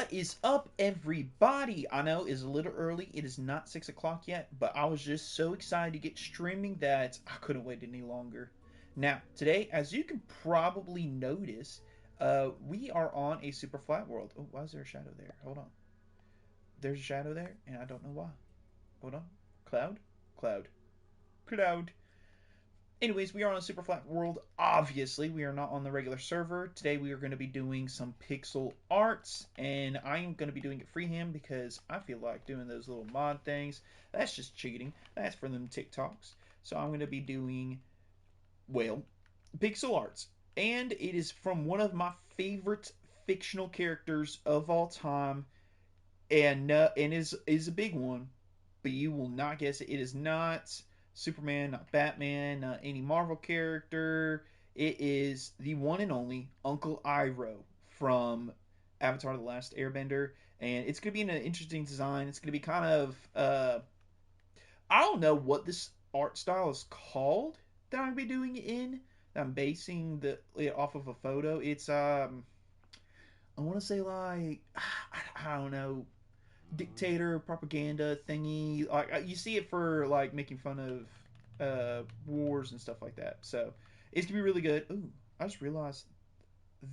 What is up, everybody? I know it's a little early. It is not 6 o'clock yet, but I was just so excited to get streaming that I couldn't wait any longer. Now, today, as you can probably notice, we are on a super flat world. Oh, why is there a shadow there? Hold on. There's a shadow there, and I don't know why. Hold on. Cloud? Cloud. Cloud. Anyways, we are on a super flat world. Obviously, we are not on the regular server. Today, we are going to be doing some pixel arts, and I am going to be doing it freehand because I feel like doing those little mod things. That's just cheating. That's for them TikToks. So I'm going to be doing, well, pixel arts, and it is from one of my favorite fictional characters of all time, and is a big one, but you will not guess it. It is not Superman, not Batman, not any Marvel character. It is the one and only Uncle Iroh from Avatar: The Last Airbender, and it's gonna be an interesting design. It's gonna be kind of I don't know what this art style is called that I'm gonna be doing it in. I'm basing it off of a photo. It's I want to say like I don't know, dictator propaganda thingy. Like you see it for like making fun of wars and stuff like that. So it's gonna be really good. Ooh, I just realized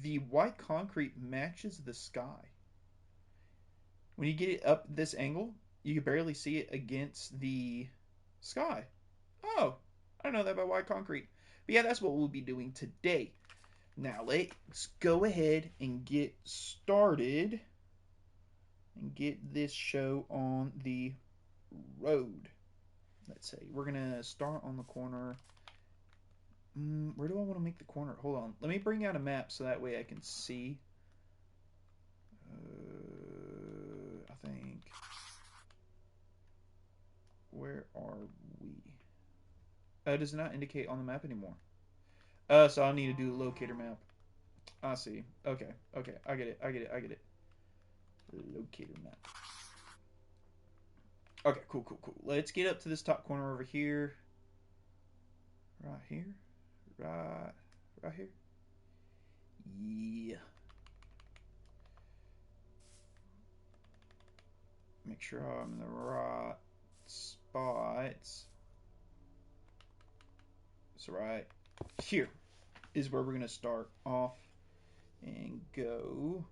the white concrete matches the sky. When you get it up this angle, you can barely see it against the sky. Oh, I don't know that about white concrete. But yeah, that's what we'll be doing today. Now let's go ahead and get started and get this show on the road. Let's see. We're gonna start on the corner. Where do I want to make the corner? Hold on. Let me bring out a map so that way I can see. I think. Where are we? It does not indicate on the map anymore. So I'll need to do a locator map. I see. Okay. Okay. I get it. I get it. I get it. Locator map. Okay. Cool. Cool. Cool. Let's get up to this top corner over here. Right here. Right. Right here. Yeah. Make sure I'm in the right spots. So right here is where we're gonna start off and go.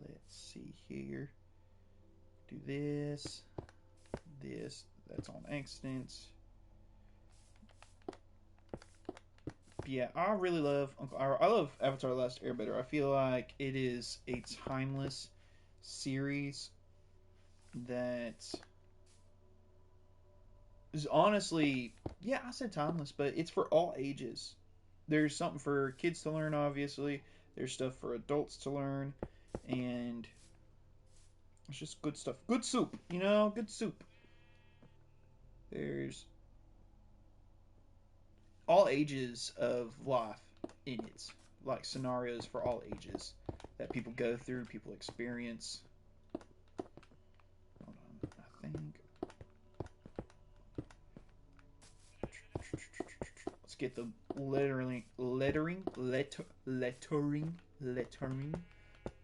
Let's see here. Do this. This. That's on accident. But yeah, I really love Uncle Iroh. I love Avatar: The Last Airbender. I feel like it is a timeless series that is honestly, yeah, I said timeless, but it's for all ages. There's something for kids to learn, obviously. There's stuff for adults to learn, and it's just good stuff. Good soup, you know, good soup. There's all ages of life in it, like scenarios for all ages that people go through, people experience. Hold on, I think. Let's get the lettering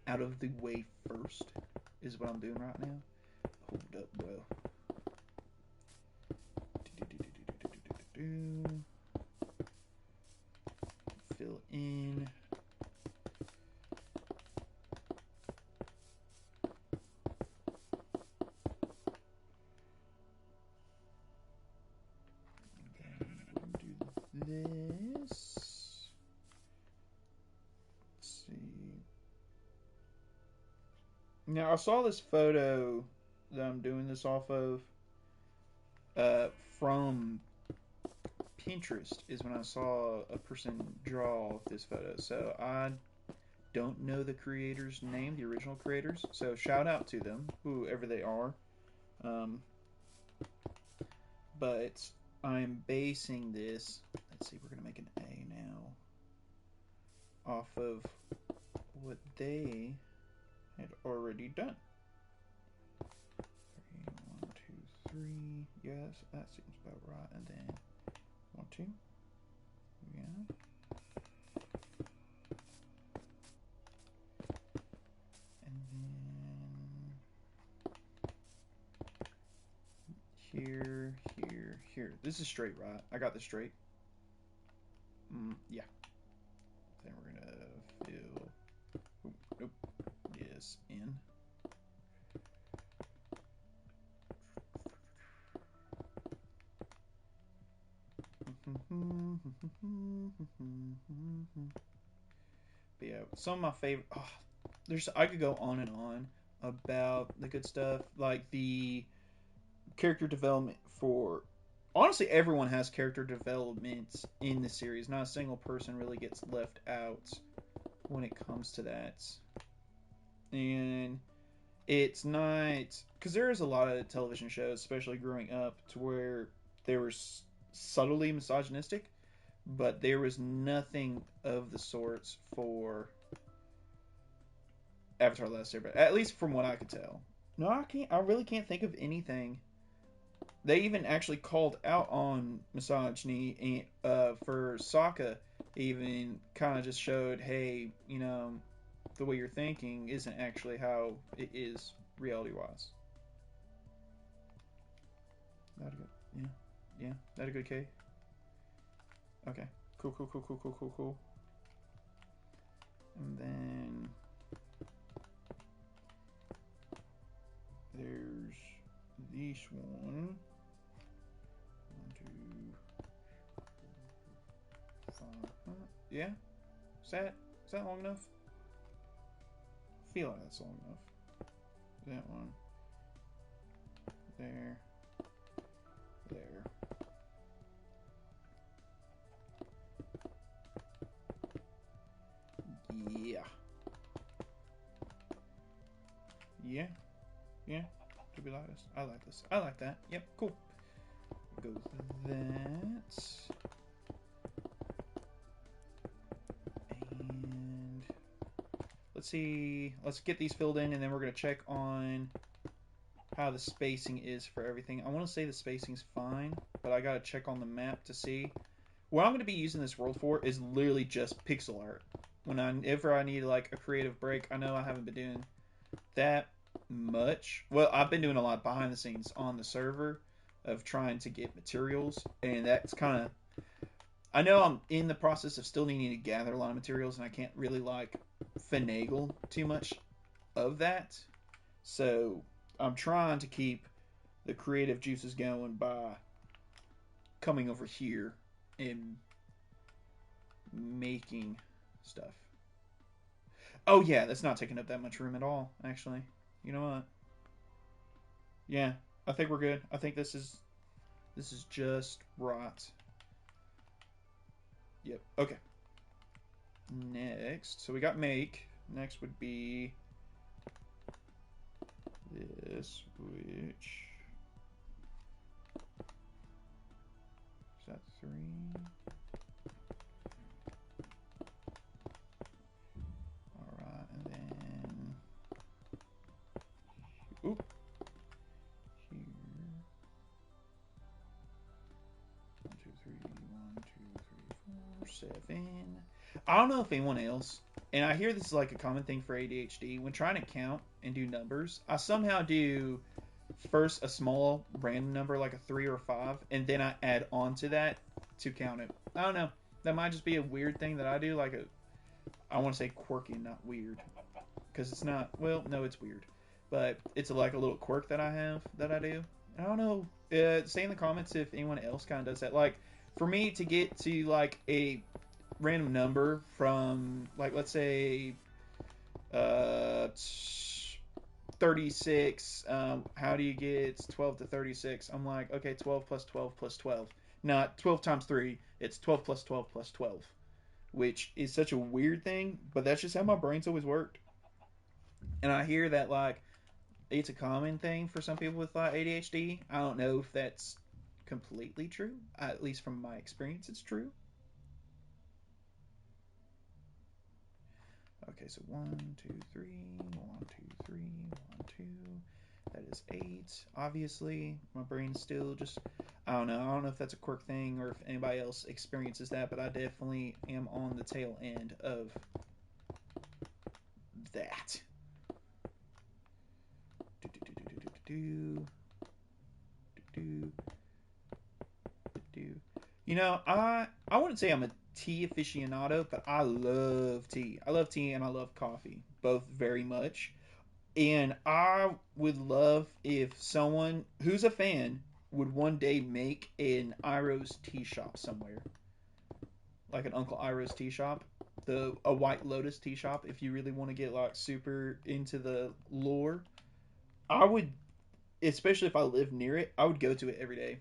out of the way first. Is what I'm doing right now. Hold up, bro. Fill in. This. Let's see. Now I saw this photo that I'm doing this off of from Pinterest is when I saw a person draw this photo. So I don't know the creator's name, the original creators. So shout out to them, whoever they are. Um, but I'm basing this. Let's see, we're gonna make an A now off of what they had already done. 1, 2, 3. Yes, that seems about right. And then 1, 2. Yeah. And here, here, here. This is straight, right? I got this straight. Yeah. Then we're gonna fill. Oh, nope. Yes, in. But yeah, some of my favorite. Oh, I could go on and on about the good stuff, like the character development for. Honestly, everyone has character development in the series. Not a single person really gets left out when it comes to that. And it's not because there is a lot of television shows, especially growing up, to where they were subtly misogynistic, but there was nothing of the sorts for Avatar: The Last Airbender, at least from what I could tell. No, I can't. I really can't think of anything. They even actually called out on misogyny for Sokka. Even kind of just showed, hey, the way you're thinking isn't actually how it is reality wise. That a good, yeah, that a good K. Okay, cool, cool, cool, cool, cool, cool, cool. And then there's this one. 1, 2, 5. Yeah, is that long enough? I feel like that's long enough. That one. There. There. Yeah. Yeah. Yeah. To be honest, I like this. I like that. Yep. Cool. Go with that. And let's see. Let's get these filled in, and then we're gonna check on how the spacing is for everything. I want to say the spacing's fine, but I gotta check on the map to see. What I'm gonna be using this world for is literally just pixel art. Whenever I need like a creative break, I know I haven't been doing that much. Well, I've been doing a lot behind the scenes on the server of trying to get materials, and that's kind of. I know I'm in the process of still needing to gather a lot of materials, and I can't really like finagle too much of that. So I'm trying to keep the creative juices going by coming over here and making stuff. Oh yeah, that's not taking up that much room at all, actually. You know what? Yeah, I think we're good. I think this is just right. Yep. Okay. Next, so we got make. Next would be this, which is that 3. All right, and then oop here. 1, 2, 3, 1, 2, 3, 4, 7. I don't know if anyone else, and I hear this is like a common thing for ADHD. When trying to count and do numbers, I somehow do first a small random number like a 3 or a 5, and then I add on to that to count it. I don't know. That might just be a weird thing that I do. I want to say quirky, not weird, because it's not. Well, no, it's weird, but it's like a little quirk that I have that I do. I don't know. Say in the comments if anyone else kind of does that. Like for me to get to like a random number from like let's say uh 36. How do you get 12 to 36? I'm like, okay, 12 plus 12 plus 12. Not 12 times 3. It's 12 plus 12 plus 12, which is such a weird thing, but that's just how my brain's always worked. And I hear that like it's a common thing for some people with ADHD. I don't know if that's completely true. At least from my experience, it's true. Okay, so 1, 2, 3, 1, 2, 3, 1, 2. That is 8. Obviously, my brain's still just. I don't know. I don't know if that's a quirk thing or if anybody else experiences that, but I definitely am on the tail end of that. Do, do, do, do, do, do, do, do. I wouldn't say I'm a tea aficionado, but I love tea. I love tea and I love coffee, both very much. And I would love if someone who's a fan would one day make an Iroh's tea shop somewhere, like an Uncle Iroh's tea shop, the a White Lotus tea shop. If you really want to get like super into the lore, I would, especially if I lived near it, I would go to it every day.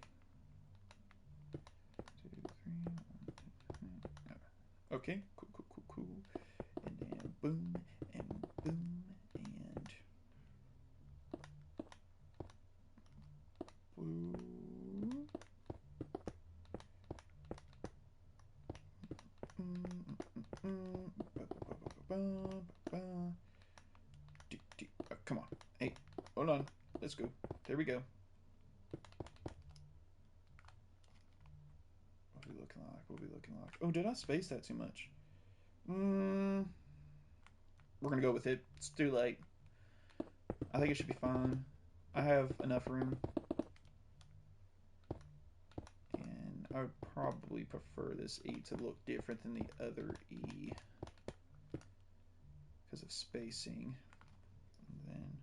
Okay, cool, cool, cool, cool. And then boom, and boom, and boom. Come on. Hey, hold on. Let's go. There we go. What are we looking like? What are we looking like? Oh, did I space that too much? Mm, we're gonna go with it. It's too late. I think it should be fine. I have enough room. And I would probably prefer this E to look different than the other E because of spacing. And then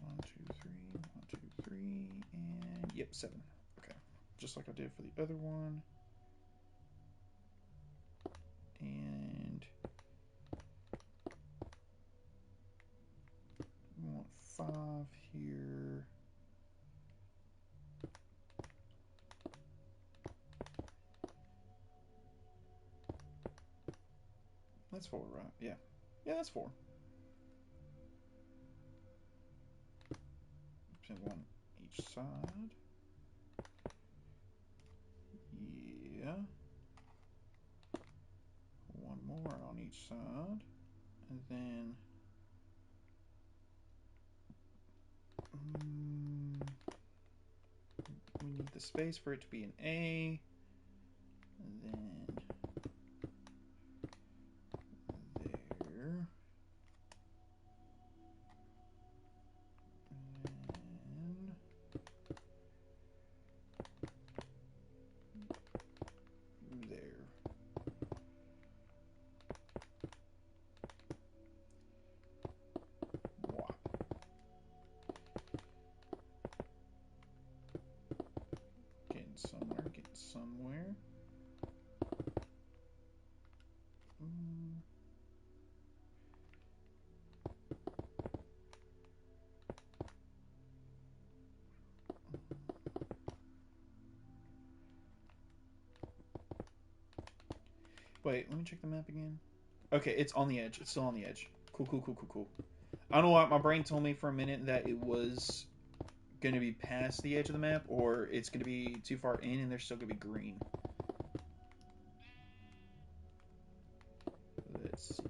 1, 2, 3, 1, 2, 3, and yep, 7. Okay, just like I did for the other one. And we want 5 here. That's 4, right? Yeah. Yeah, that's 4. So 1 each side. Yeah. 1 more on each side. And then we need the space for it to be an A. And then there. And there. Wow. Getting somewhere, getting somewhere. Wait, let me check the map again. Okay, it's on the edge. It's still on the edge. Cool, cool, cool, cool, cool. I don't know what my brain told me for a minute that it was going to be past the edge of the map, or it's going to be too far in and there's still going to be green. Let's see.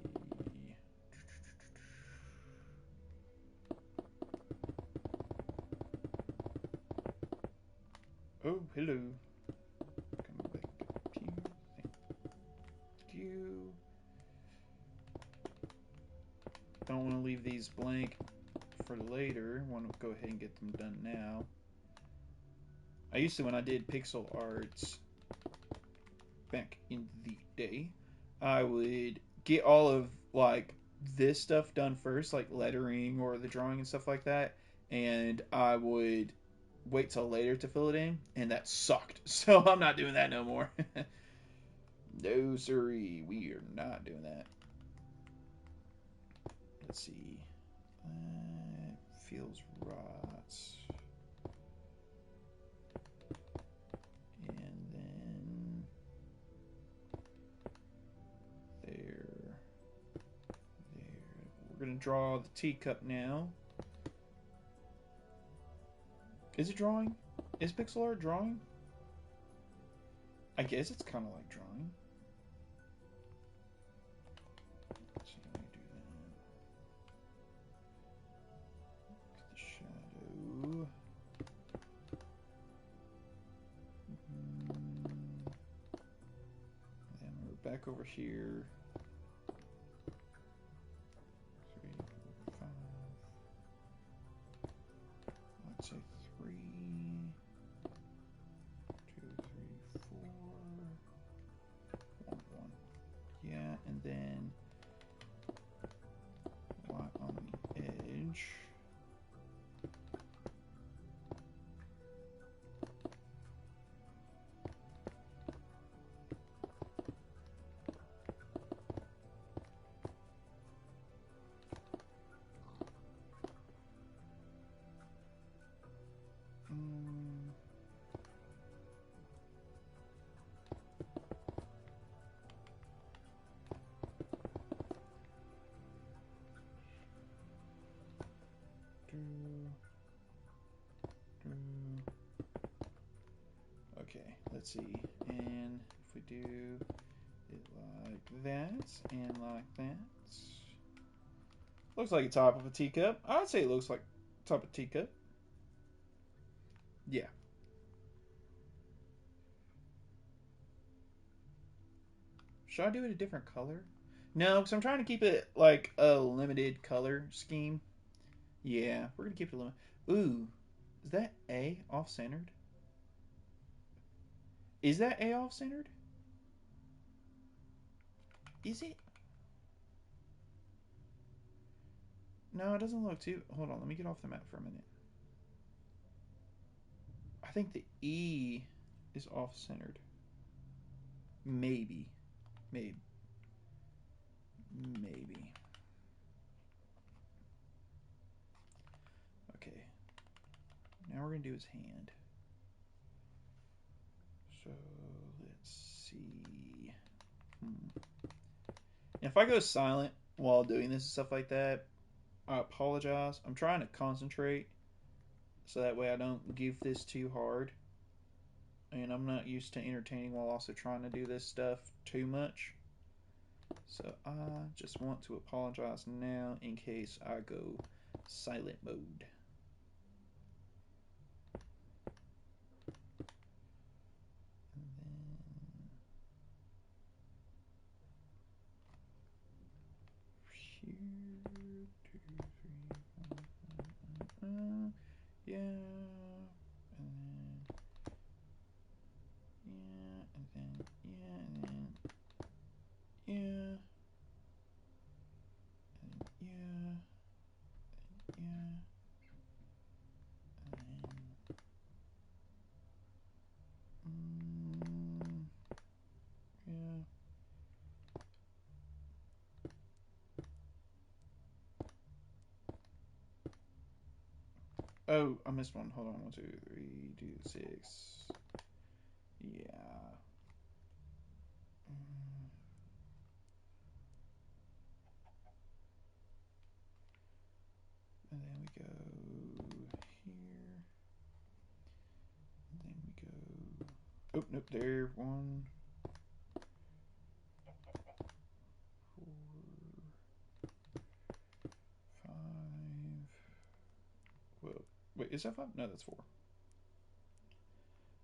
Oh, hello. Come back up here. Thank you. Don't want to leave these blank for later. Want to go ahead and get them done now. I used to, when I did pixel arts back in the day, I would get all of like this stuff done first, like lettering or the drawing and stuff like that, and I would wait till later to fill it in, and that sucked. So I'm not doing that no more. No, sorry, we are not doing that. Let's see. Feels right. And then there. We're gonna draw the teacup now. Is it drawing? Is pixel art drawing? I guess it's kind of like drawing. Let's see, let me do that. The shadow. Then we're back over here. 3, 4, 5. Let's say 3. let's see. And if we do it like that and like that. Looks like the top of a teacup. I'd say it looks like top of a teacup. Yeah. Should I do it a different color? No, because I'm trying to keep it like a limited color scheme. Yeah, we're gonna keep it a limit. Ooh, is that A off centered? Is that A off centered? Is it? No, it doesn't look too. Hold on, let me get off the map for a minute. I think the E is off centered. Maybe. Maybe. Maybe. Okay. Now we're gonna do his hand. So let's see. If I go silent while doing this and stuff like that, I apologize. I'm trying to concentrate so that way I don't give this too hard. And I'm not used to entertaining while also trying to do this stuff too much. So I just want to apologize now in case I go silent mode. Yeah, and then yeah, and then yeah, and then yeah, yeah, and then yeah. Oh, I missed one. Hold on. 1, 2, 3, 2, 6. Yeah. And then we go here. And then we go. Oh, nope. There. 1, 4, 5. Well, wait, is that 5? No, that's 4.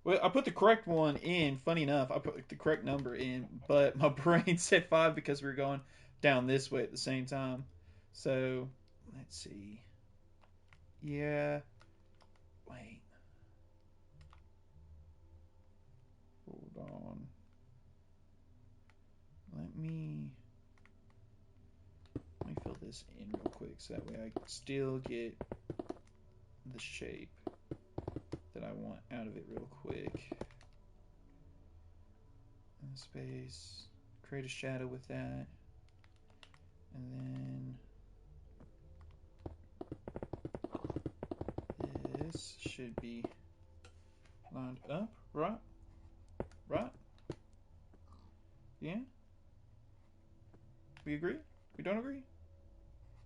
Well, I put the correct one in. Funny enough, I put the correct number in, but my brain said 5 because we were going down this way at the same time. So, let's see. Yeah. Wait. Hold on. Let me fill this in real quick so that way I still get the shape that I want out of it real quick. And space. Create a shadow with that. And then this should be lined up, right? Right? Yeah? We agree? We don't agree?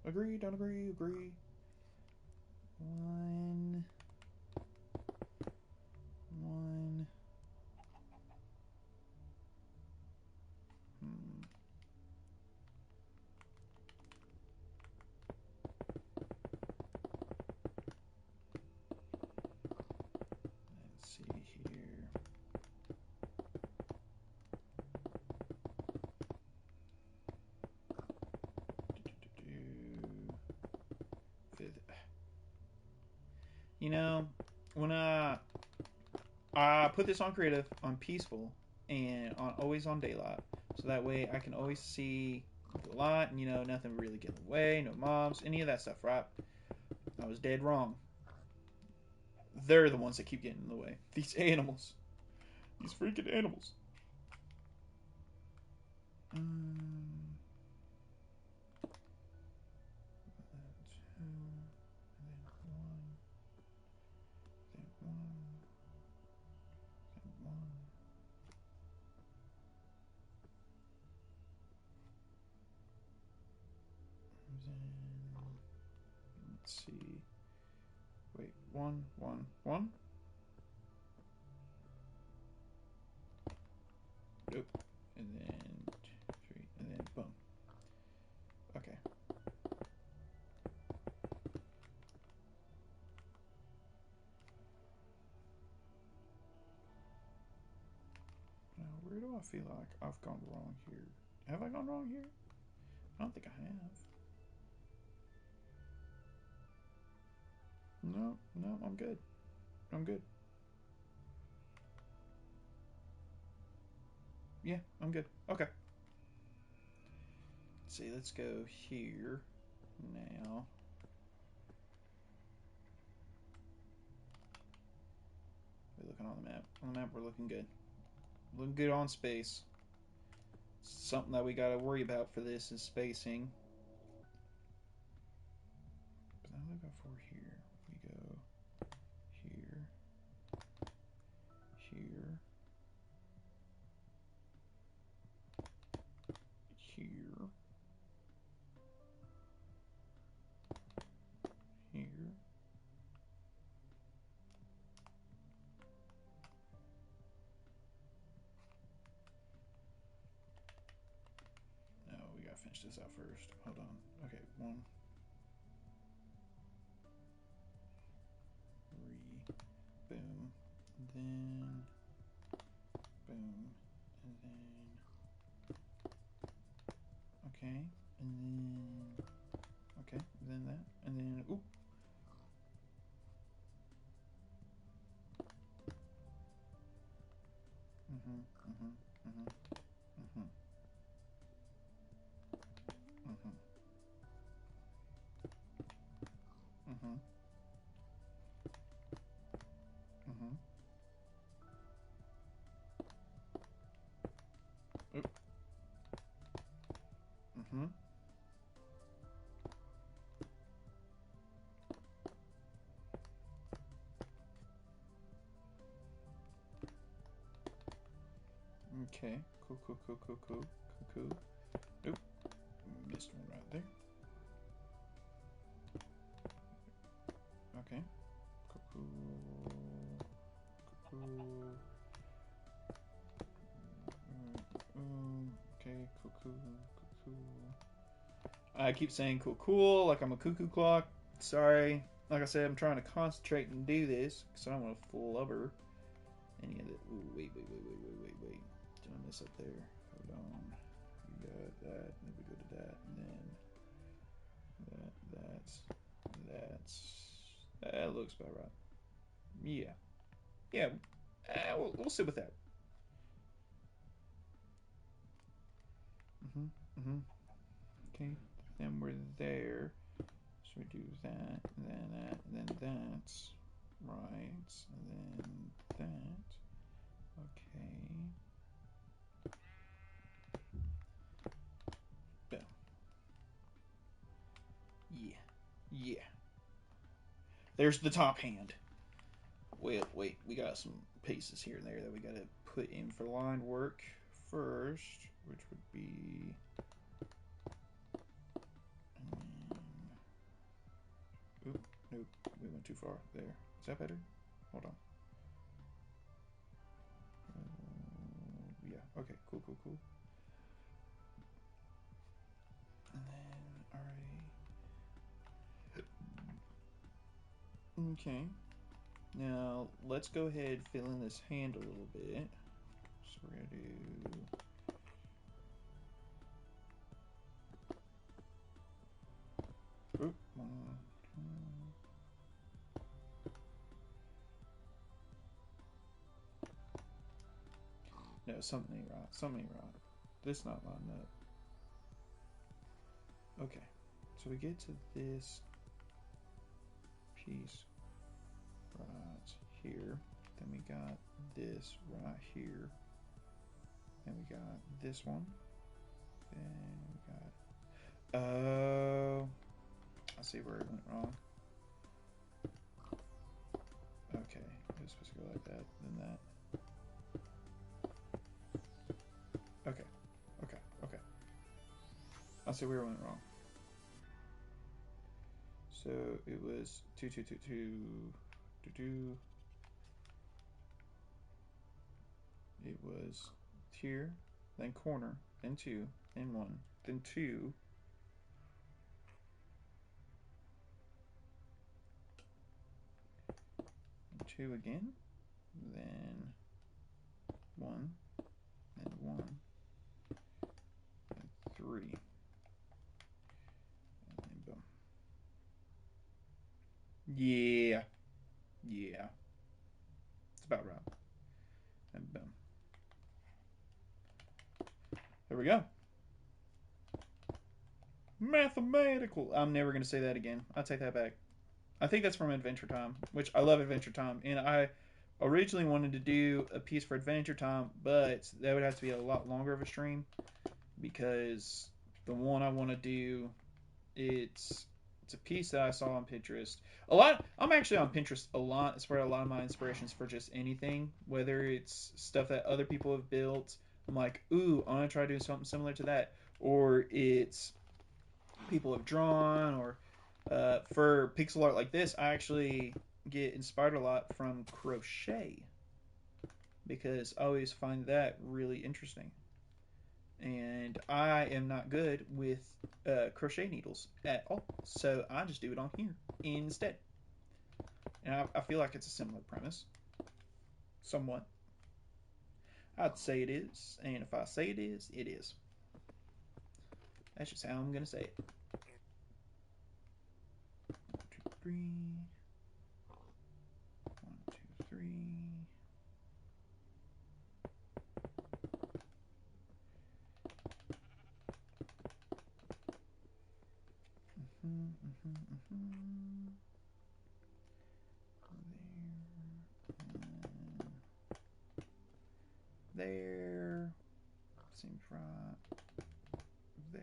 Agree, don't agree, agree. 1, 1. Let's see here. You know, when I put this on creative, on peaceful, and on always on daylight, so that way I can always see the light, and nothing really get in the way, no mobs, any of that stuff, right? I was dead wrong. They're the ones that keep getting in the way. These animals, these freaking animals. Let's see. Wait, 1, 1, 1. feel like I've gone wrong here. Have I gone wrong here? I don't think I have. No, no, I'm good. I'm good. Yeah, I'm good. Okay. Let's see, let's go here now. We're looking on the map. On the map, we're looking good. Looking good on space. Something that we gotta worry about for this is spacing. But now we go for here. We go here, here, here, here. No, we gotta finish this out first. Hold on. Okay, 1, 3, boom, and then boom, and then okay, and then okay, and then that, and then oop. Mhm, mhm, mhm, mhm, mhm, mhm, mhm. Oop. Mhm. Okay. Cool, cool, cool, cool, cool, cool, cool. Oop. Missed one right there. Okay. Cool, cool, cool, cool. Okay. Cool, cool, cool, cool. I keep saying cool, cool, like I'm a cuckoo clock. Sorry. Like I said, I'm trying to concentrate and do this because I don't want to fool over any of the. Ooh, wait. Did I miss up there? Hold on. We got that, and then we go to that, and then that looks about right. Yeah. Yeah. We'll sit with that. Mm-hmm. Okay. Then we're there. So we do that, and then that, and then that. Right. And then that. Okay. Boom. Yeah. Yeah. There's the top hand. Wait. We got some pieces here and there that we got to put in for line work first, which would be. Oop, nope, we went too far there. Is that better? Hold on. Yeah, okay, cool. And then, alright. Okay. Now, let's go ahead and fill in this hand a little bit. So we're going to do... Oop, one, two. No, something ain't right. This not lining up. Okay, so we get to this piece right here. Then we got this right here. Then we got this one. Then we got. Oh, I see where it went wrong. Okay, it was supposed to go like that, then that. Okay. I see where it went wrong. So it was 2, 2, 2, 2, 2. It was here, then corner, then 2, then 1, then 2. 2 again, then 1, then 1 and 3. And boom. Yeah. Yeah. It's about right. And boom. There we go. Mathematical. I'm never going to say that again. I'll take that back. I think that's from Adventure Time, which I love Adventure Time. And I originally wanted to do a piece for Adventure Time, but that would have to be a lot longer of a stream because the one I want to do, it's a piece that I saw on Pinterest. I'm actually on Pinterest a lot. It's where a lot of my inspirations for just anything, whether it's stuff that other people have built. I'm like, ooh, I want to try doing something similar to that, or it's people have drawn, or for pixel art like this, I actually get inspired a lot from crochet because I always find that really interesting. And I am not good with crochet needles at all, so I just do it on here instead. And I feel like it's a similar premise, somewhat. I'd say it is, and if I say it is, it is. That's just how I'm gonna say it. 1, 2, 3. 1, 2, 3. There. Seems right. There.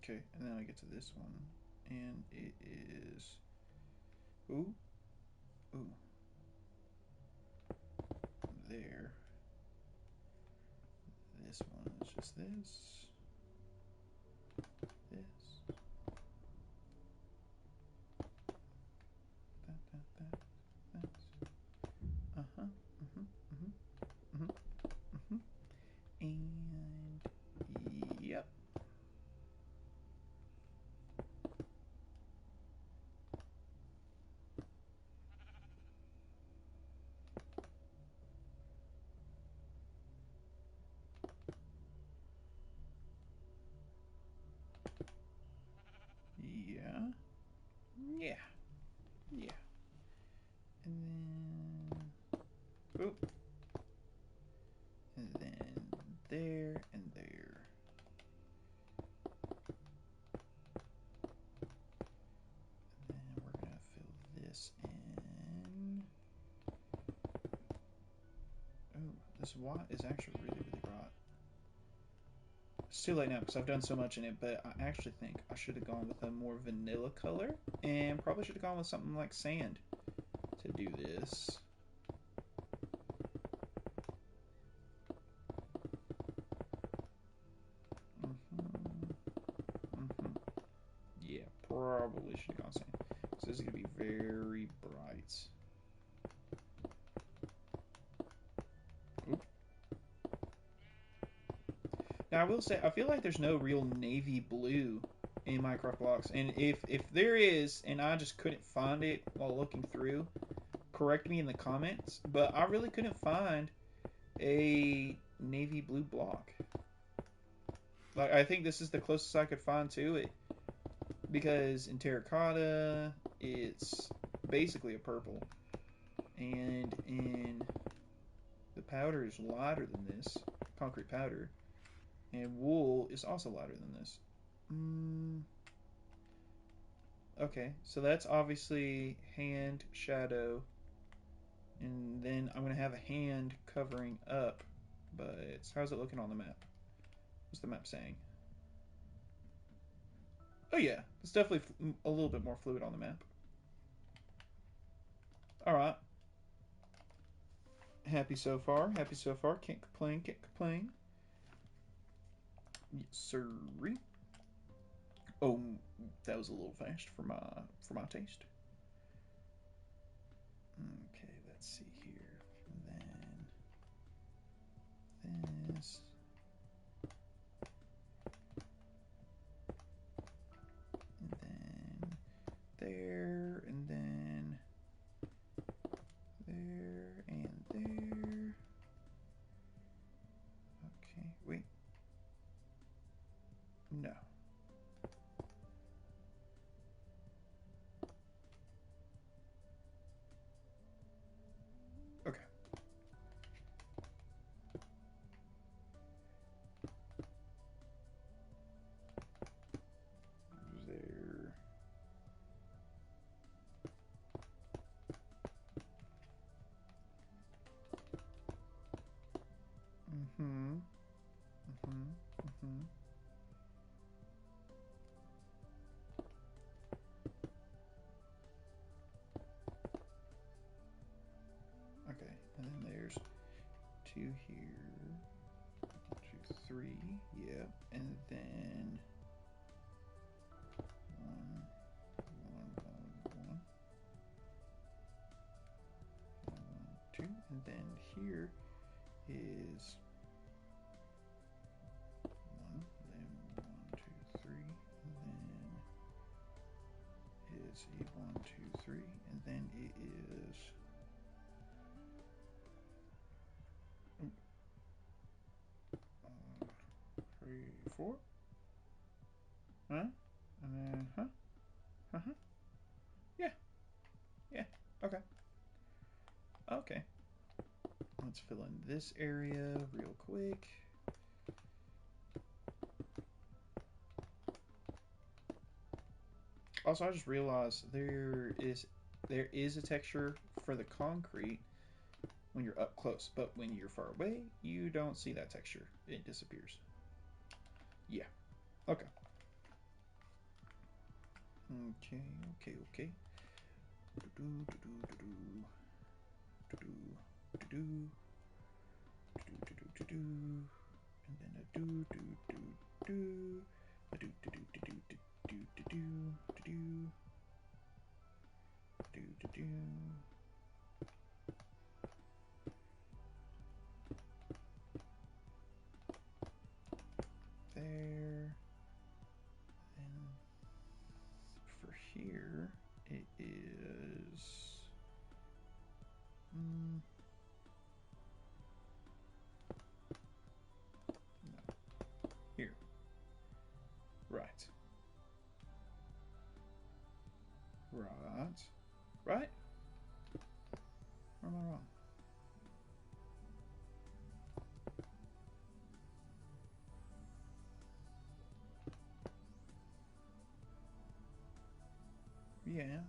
Okay, and then I get to this one, and it is, ooh, ooh, there. This one is just this, that. Uh-huh, mm-hmm, mm-hmm, mm-hmm, mm-hmm. And, yep. Yeah. Yeah. Yeah. And then, oop. And then there and there. And then we're going to fill this in. Oh, this white is actually really, really bright. It's too late now because I've done so much in it, but I actually think I should have gone with a more vanilla color and probably should have gone with something like sand to do this. Yeah, probably should have gone sand. So this is going to be very bright. Oop. Now I will say, I feel like there's no real navy blue in Minecraft blocks, and if there is, and I just couldn't find it while looking through, correct me in the comments. But I really couldn't find a navy blue block. Like, I think this is the closest I could find to it, because in terracotta it's basically a purple, and in the powder is lighter than this, concrete powder, and wool is also lighter than this. Okay, so that's obviously hand, shadow, and then I'm going to have a hand covering up, but how's it looking on the map? What's the map saying? Oh yeah, it's definitely a little bit more fluid on the map. Alright. Happy so far, happy so far, can't complain, can't complain. Yes, sirree. Oh, that was a little fast for my taste. Okay, let's see here. And then this. And then there. And then there. And there. Okay, wait. No. Okay. There. Mm-hmm. Mm-hmm. Mm-hmm. Okay, and then there's 2 here. 2, 3. Yep. And then 1, 1, 2. And then here is 1, then 1, 2, 3. And then is a 1, 2, 3. And then it is 3, 4. Huh? And then, huh? Uh-huh. Yeah. Yeah. Okay. Okay. Let's fill in this area real quick. Also, I just realized there is a texture for the concrete when you're up close, but when you're far away, you don't see that texture. It disappears. Yeah. Okay. Okay. Okay. Okay. Do do do do do do do do do do do, and then a do do do do, a do do do do do do do do do do do. There. And for here, it is. No. Here. Right. Right. Right? Or am I wrong? Yeah.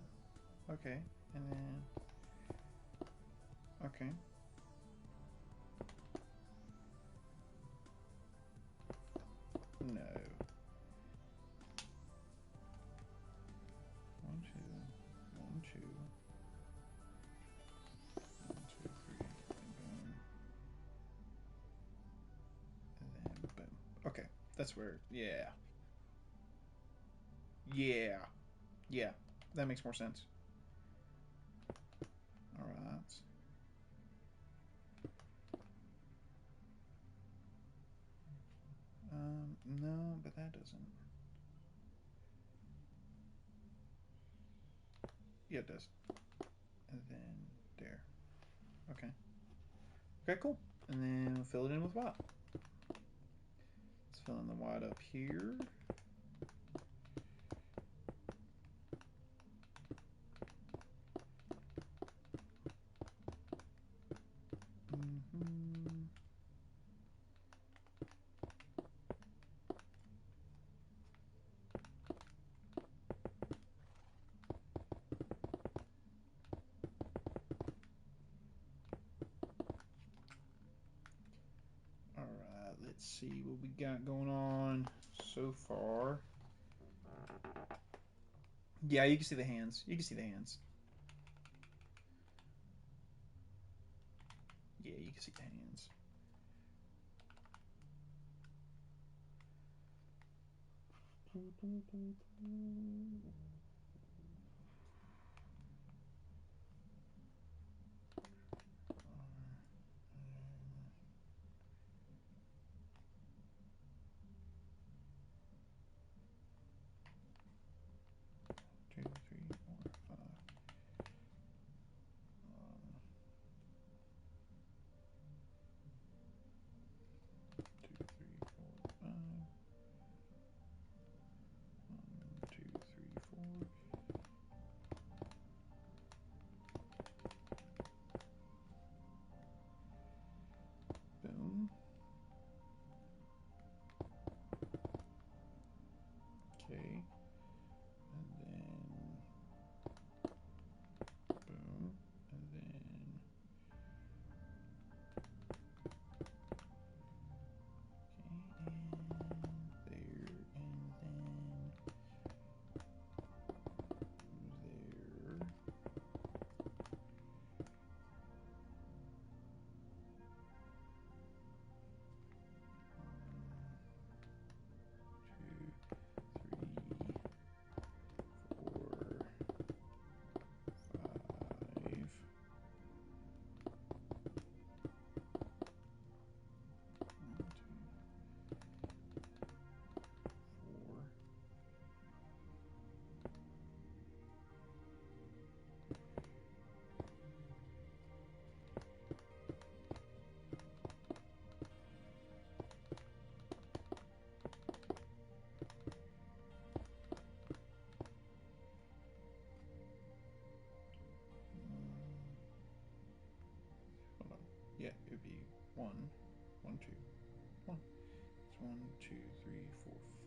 Okay. And then. Okay. No. 1, 2, 1, 2, 1, 2, 3, and boom. And then boom. Okay. That's where. Yeah. Yeah. Yeah. That makes more sense. Alright. No, but that doesn't. Yeah, it does. And then there. Okay. Okay, cool. And then we'll fill it in with white. Let's fill in the white up here. Mm-hmm. Alright, let's see what we got going on so far. Yeah, you can see the hands. You can see the hands. Yeah, you can see the hands.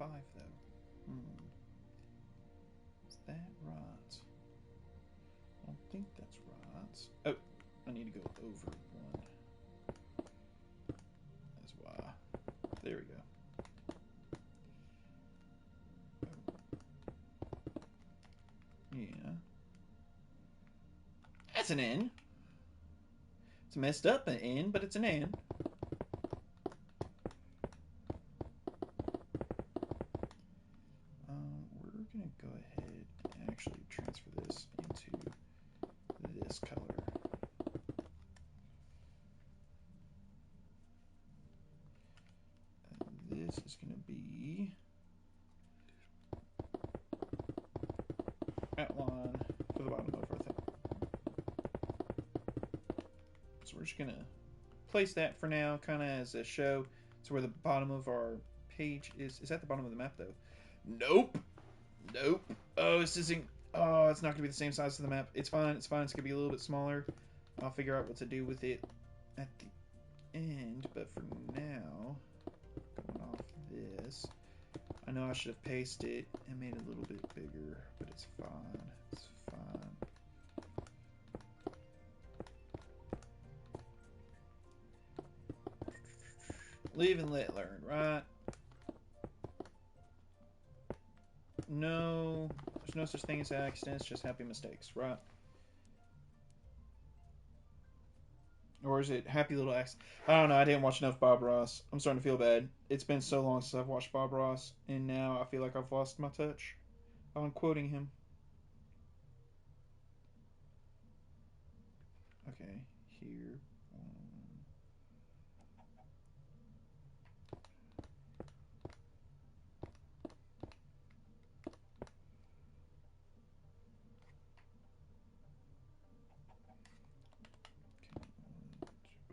5, though. Is that right? I don't think that's right. Oh, I need to go over 1. That's why. There we go. Yeah. That's an N. It's messed up an N, but it's an N. We're going to go ahead and actually transfer this into this color. And this is going to be outline for the bottom of our thing. So we're just going to place that for now, kind of as a show. So where the bottom of our page is. Is that the bottom of the map, though? Nope. Nope. Oh, this isn't... Oh, it's not going to be the same size as the map. It's fine. It's fine. It's going to be a little bit smaller. I'll figure out what to do with it at the end. But for now, going off this, I know I should have pasted it and made it a little bit bigger, but it's fine. It's fine. Live and let learn, right? No, there's no such thing as accidents, just happy mistakes, right? Or is it happy little accidents? I don't know. I didn't watch enough Bob Ross. I'm starting to feel bad. It's been so long since I've watched Bob Ross, and now I feel like I've lost my touch on quoting him. Okay, here.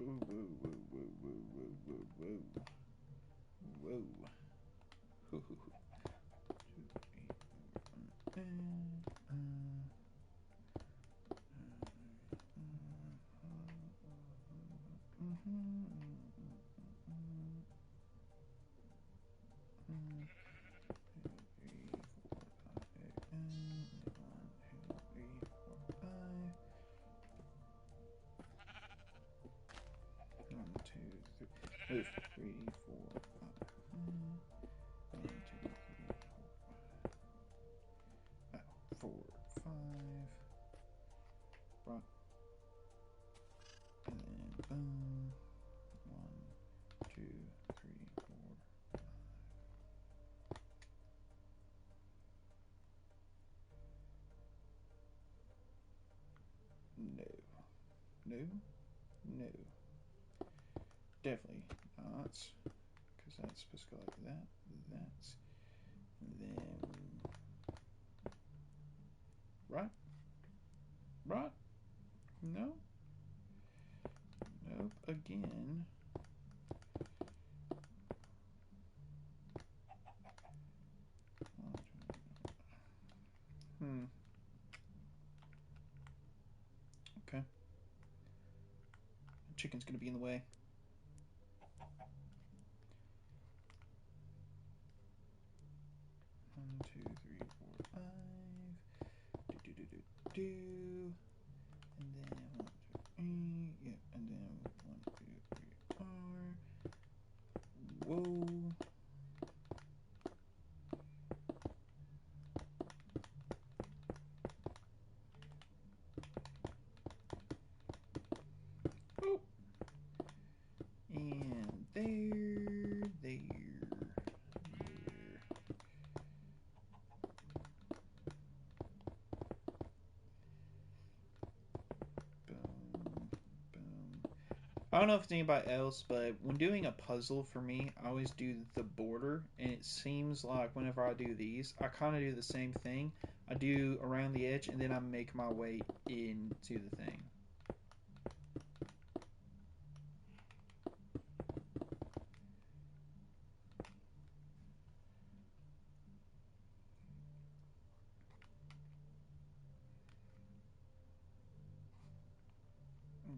Whoa, whoa, whoa, whoa, whoa, whoa, whoa, whoa, whoa. Move. 3, 4, 5. 1, 2, 3, 4, 5. Right. And then boom. 1, 2, 3, 4, 5. No. No. No. Definitely not. Because that's supposed to go like that. That's. Then. Right? Right? No? Nope. Again. Okay. Chicken's gonna be in the way. 1, 2, 3, 4, 5. Do do do do do. And then 1, 2, 3. Yeah. And then 1, 2, 3, 4. Whoa. Oh. And there. I don't know if it's anybody else, but when doing a puzzle for me, I always do the border, and it seems like whenever I do these, I kind of do the same thing. I do around the edge, and then I make my way into the thing.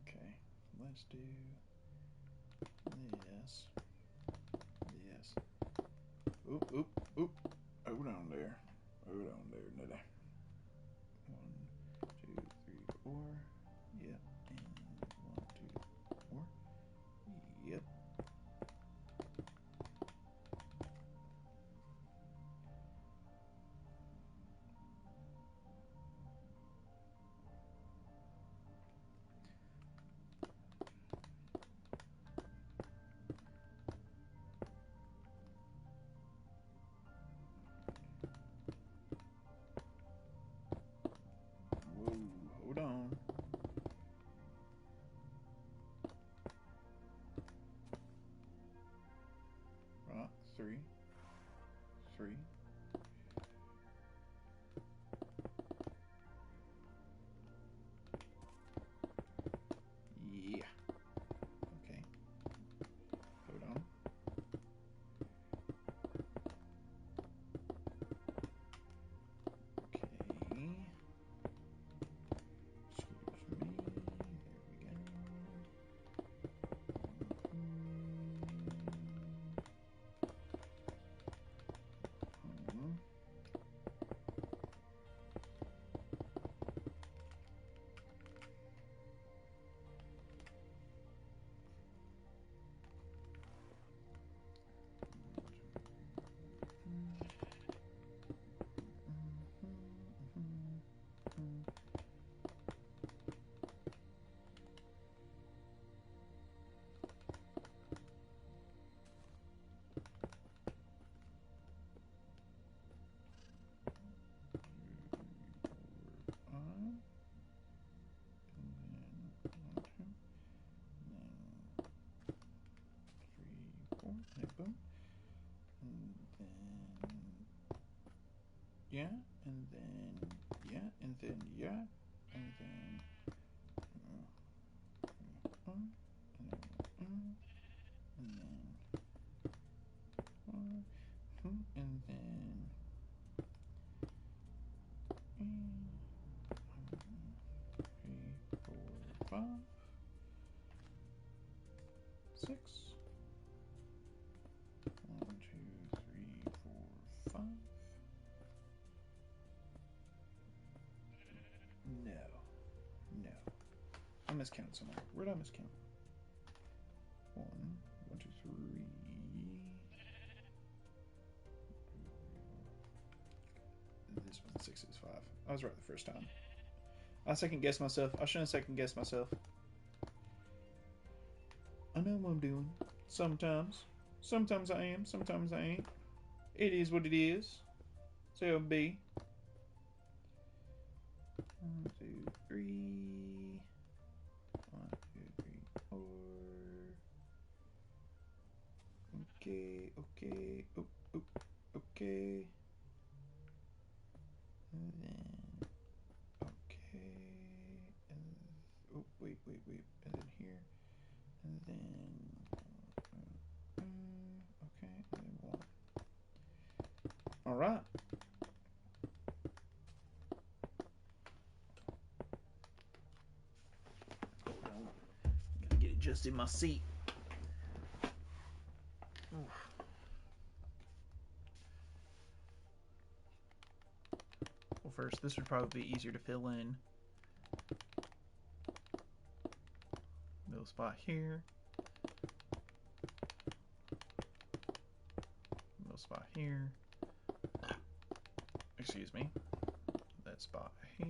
Okay, let's do this. Oop, oop, oop. 3, 3. Yeah. Okay. Hold on. Okay. Excuse me. There we go. Okay, boom. And then yeah, and then yeah, and then yeah, and then and then and then 3, 4, 5, 6. 1, 2, 3, 4, 5. No, no. I miscounted somewhere. Where did I miscount? 1, 1, 2, 3. This one's 6 is 5. I was right the first time. I second guessed myself. I shouldn't second guess myself. I know what I'm doing. Sometimes. Sometimes I am. Sometimes I ain't. It is what it is. So it'll be 1, 2, 3. 1, 2, 3, 4. Okay, okay, oh, oh, okay. And then, okay. And, oh, wait. And then here. And then, okay. And then 1. All right. Hold on. Gotta get adjusted in my seat. Oof. Well, first, this would probably be easier to fill in. Middle spot here. Middle spot here. Excuse me. That spot here.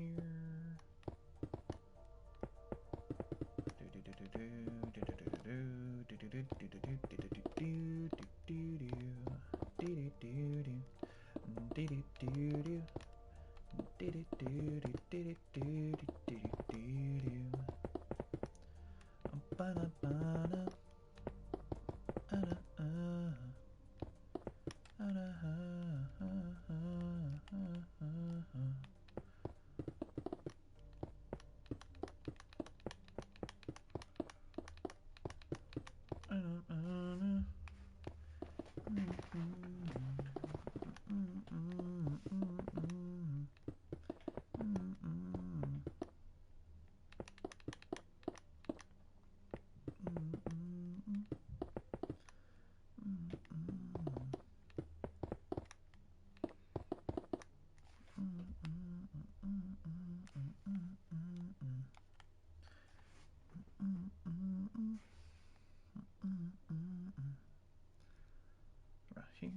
Right here.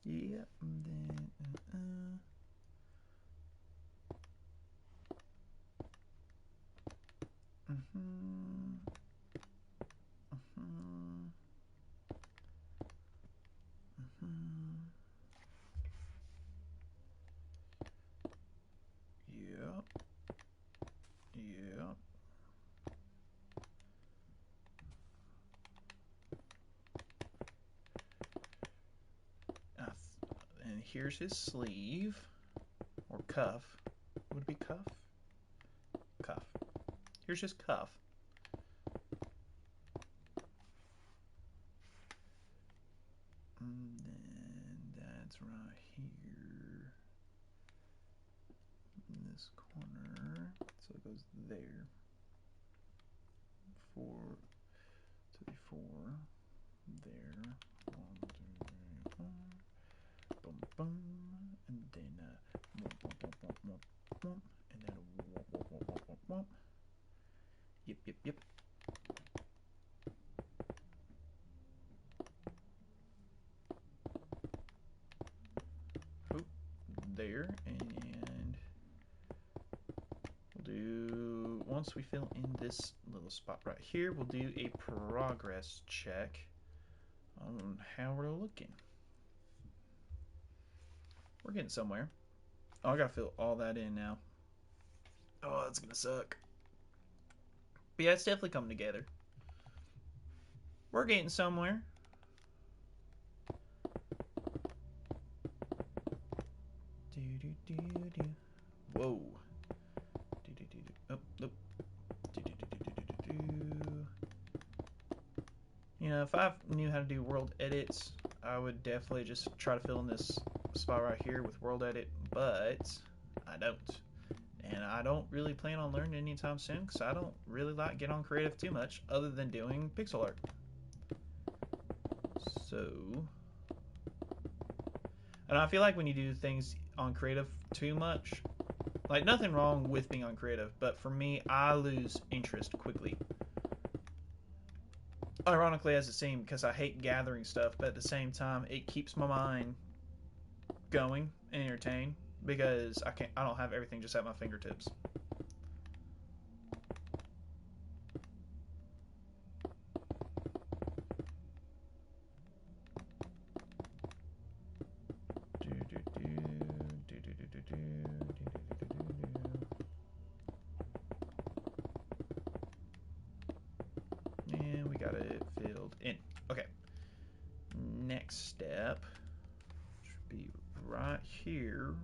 Yeah, and then Yep. Yep. then here's his sleeve. Or cuff. Would it be cuff? Cuff. Here's his cuff. And then that's right here. In this corner. So it goes there. 4, 3, 4. There. 1, 2, 3, 4. Boom, boom. And then womp, womp, womp, womp, womp, womp. And then womp, womp, womp, womp, womp, womp. Yep, yep, yep. Oop, there. And we'll do, once we fill in this little spot right here, we'll do a progress check on how we're looking. We're getting somewhere. Oh, I gotta fill all that in now. Oh, that's gonna suck. But yeah, it's definitely coming together. We're getting somewhere. Whoa. Oh, nope. You know, if I knew how to do world edits, I would definitely just try to fill in this spot right here with world edit, but I don't. And I don't really plan on learning anytime soon because I don't really like Get on Creative too much other than doing pixel art. So, and I feel like when you do things on Creative too much, like nothing wrong with being on Creative, but for me, I lose interest quickly. Ironically as it seems, because I hate gathering stuff, but at the same time, it keeps my mind going and entertained because I don't have everything just at my fingertips. And we got it filled in. Okay. Next step should be right here.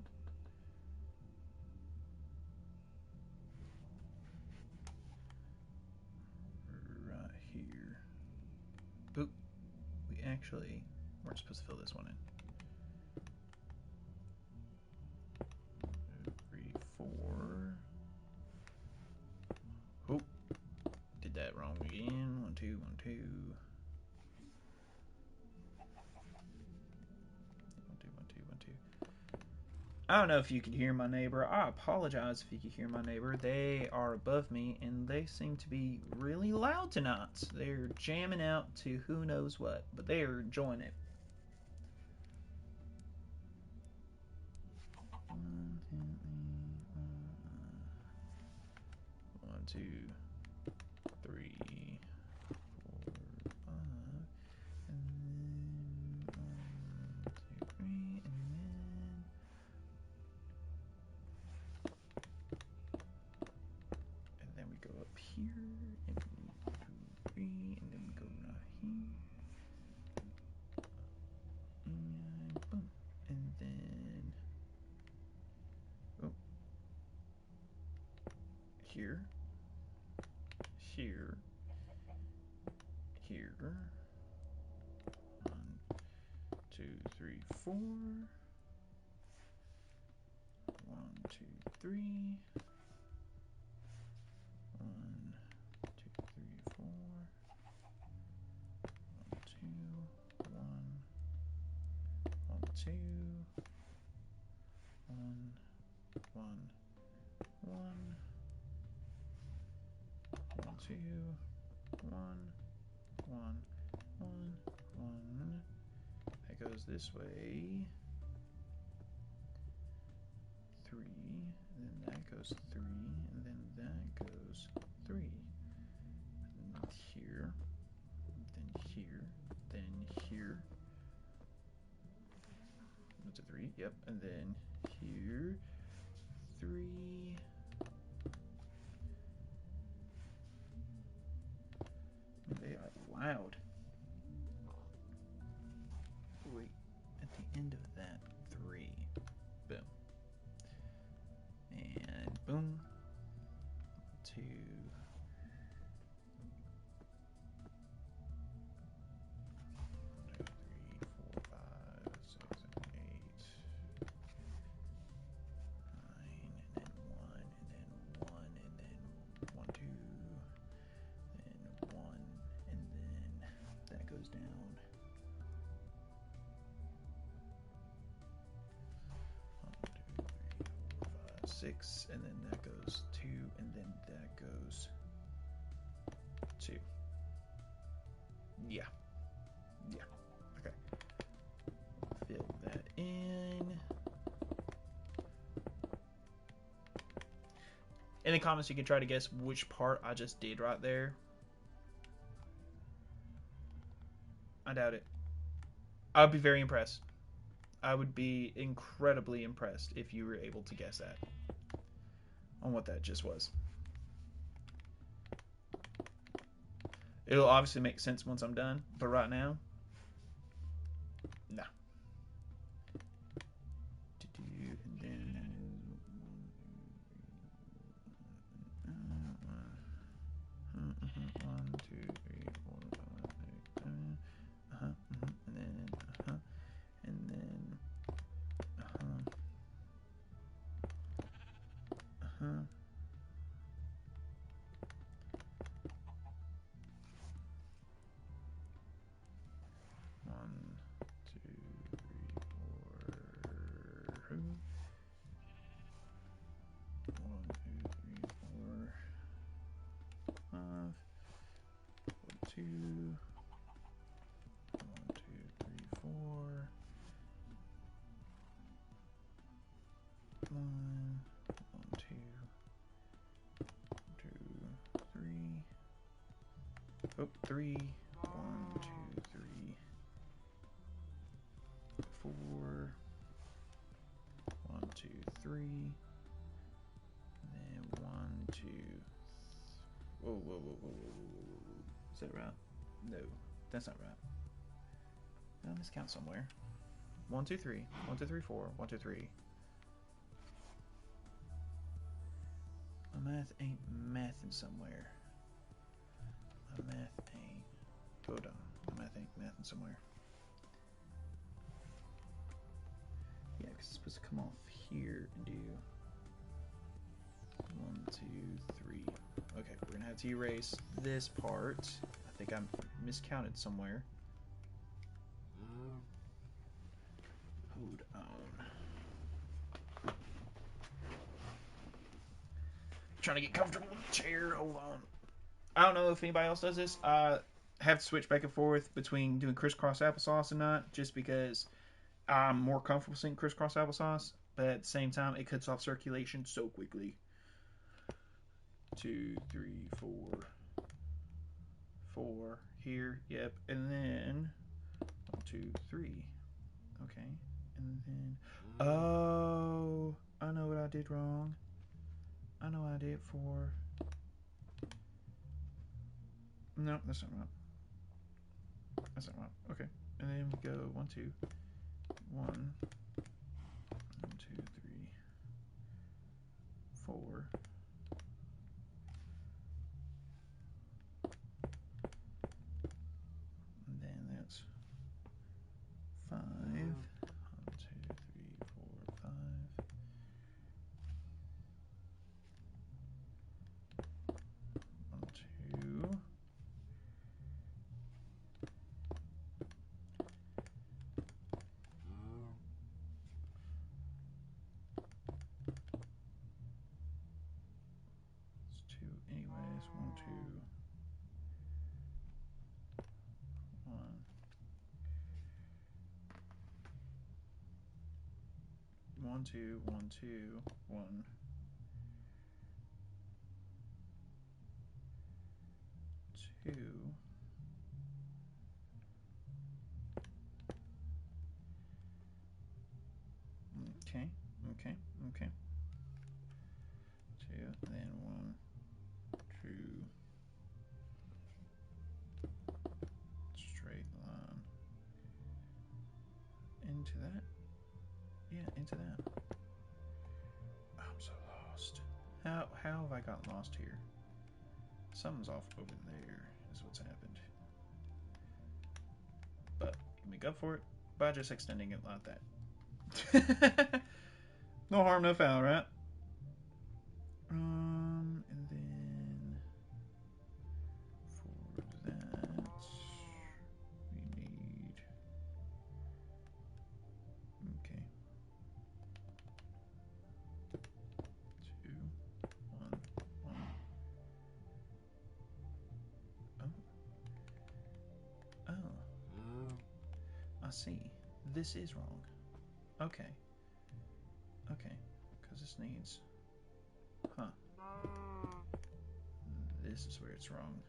Right here. Oop. We actually weren't supposed to fill this one in. 3, 4. Oop. Did that wrong again. 1, 2, 1, 2. 1, 2, 1, 2, 1, 2. I don't know if you can hear my neighbor. I apologize if you can hear my neighbor. They are above me and they seem to be really loud tonight. They're jamming out to who knows what, but they are enjoying it. 1, 2, 3, 4, 5, and then 1, 2, 3, and then we go up here, and 1, 2, 3, and then we go right here, and boom, and then oh, here, here, here. 1, 2, 3, 4. 1, 2, 3. 1, 2, 3, 4. 1, 2, 1, 1, 2. 1, 1, 1. 1, 2, 1, 1, 1, 1. That goes this way. 3, and then that goes 3, and then that goes 3. And here, then here, then here. That's a 3, yep, and then here, 3. They are loud. Wait, at the end of that 3. goes down. 6, and then that goes 2, and then that goes 2. Yeah. Yeah. Okay. Fill that in. In the comments, you can try to guess which part I just did right there. I doubt it. I would be very impressed. I would be incredibly impressed if you were able to guess that. On what that just was. It'll obviously make sense once I'm done, but right now, no. And then 1, 2, 3, 4, 5, 6, 7. And then and then 1, 2, 3, 4. 1, 2, 3, 4, 5. 2. 1, 2, 3, 4. 1, 1, 2, 2, 3. Oh, 3. 1, 2, 3, 4. 1, 2, 3. And then 1, 2. Whoa, whoa, whoa, whoa, whoa, whoa, whoa. Is that right? No, that's not right. Did I miscount somewhere? 1, 2, 3. 1, 2, 3, 4. 1, 2, 3. My math ain't mathing somewhere. My math ain't. Hold on. My math ain't mathing somewhere. Yeah, because it's supposed to come off here and do 1, 2, 3. Okay, we're gonna have to erase this part. I think I miscounted somewhere. Hold on. Trying to get comfortable in the chair. Hold on. I don't know if anybody else does this. I have to switch back and forth between doing crisscross applesauce and not, just because I'm more comfortable seeing crisscross applesauce, but at the same time, it cuts off circulation so quickly. 2, 3, 4. 4 here. Yep. And then 1, 2, 3. Okay. And then, oh, I know what I did wrong. I know I did 4. No, that's not right. That's not right. Okay. And then we go 1, 2. 1, 1, 2, 3, 4. And then that's 5. 1, 2, 3, 4, 5. 1, 2. 2 anyways. 1, 2. 1. 1, 2, 1, 2, 1. 2. Okay, okay, okay. 2, and then 1, 2. Straight line. Into that? Yeah, into that. I'm so lost. How have I gotten lost here? Something's off over there, is what's happened. But you make up for it by just extending it like that. No harm, no foul, right? And then for that, we I see. This is wrong. Okay. Okay. Because this needs... Huh. This is where it's wrong.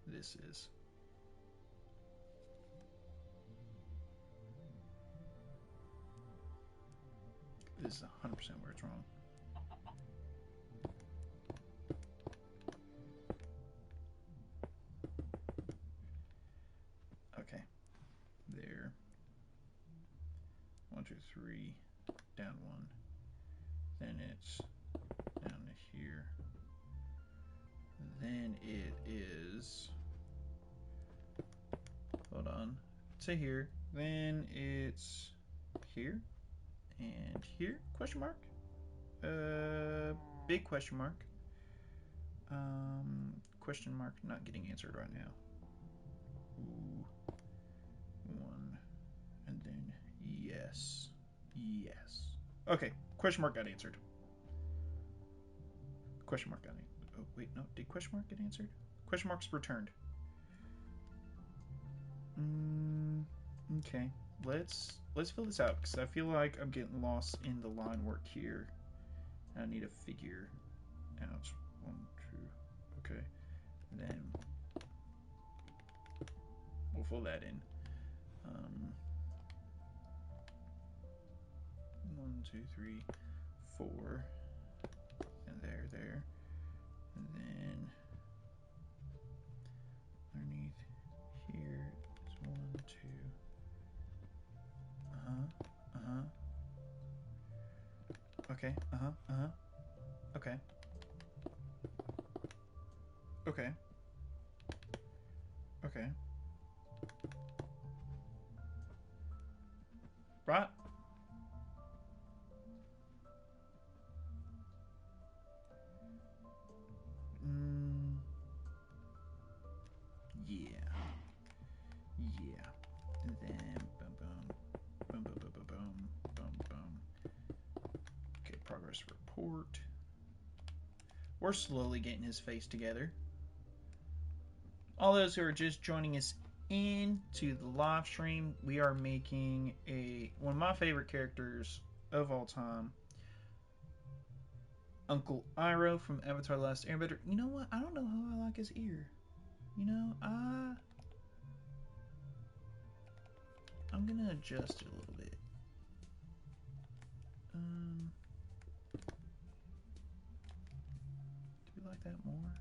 This is. This is 100% where it's wrong. Okay. There. 1, 2, 3. Down 1. Then it's down to here. Then it is... Hold on. To here. Then it's here. And here? Question mark? Big question mark. Question mark not getting answered right now. Ooh. 1. And then yes. Yes. Okay. Question mark got answered. Question mark got answered. Oh, wait, no. Did question mark get answered? Question mark's returned. Okay. Let's fill this out, because I feel like I'm getting lost in the line work here. I need to figure out 1, 2. Okay. And then we'll fill that in. 1, 2, 3, 4. And there. And then underneath here is 1, 2. Okay. Okay. Okay. Okay. Right. Yeah. And then boom. Okay, progress report. We're slowly getting his face together. All those who are just joining us into the live stream, we are making one of my favorite characters of all time, Uncle Iroh from Avatar: The Last Airbender. You know what? I don't know how I like his ear. You know, I'm gonna adjust it a little bit. Do we like that more?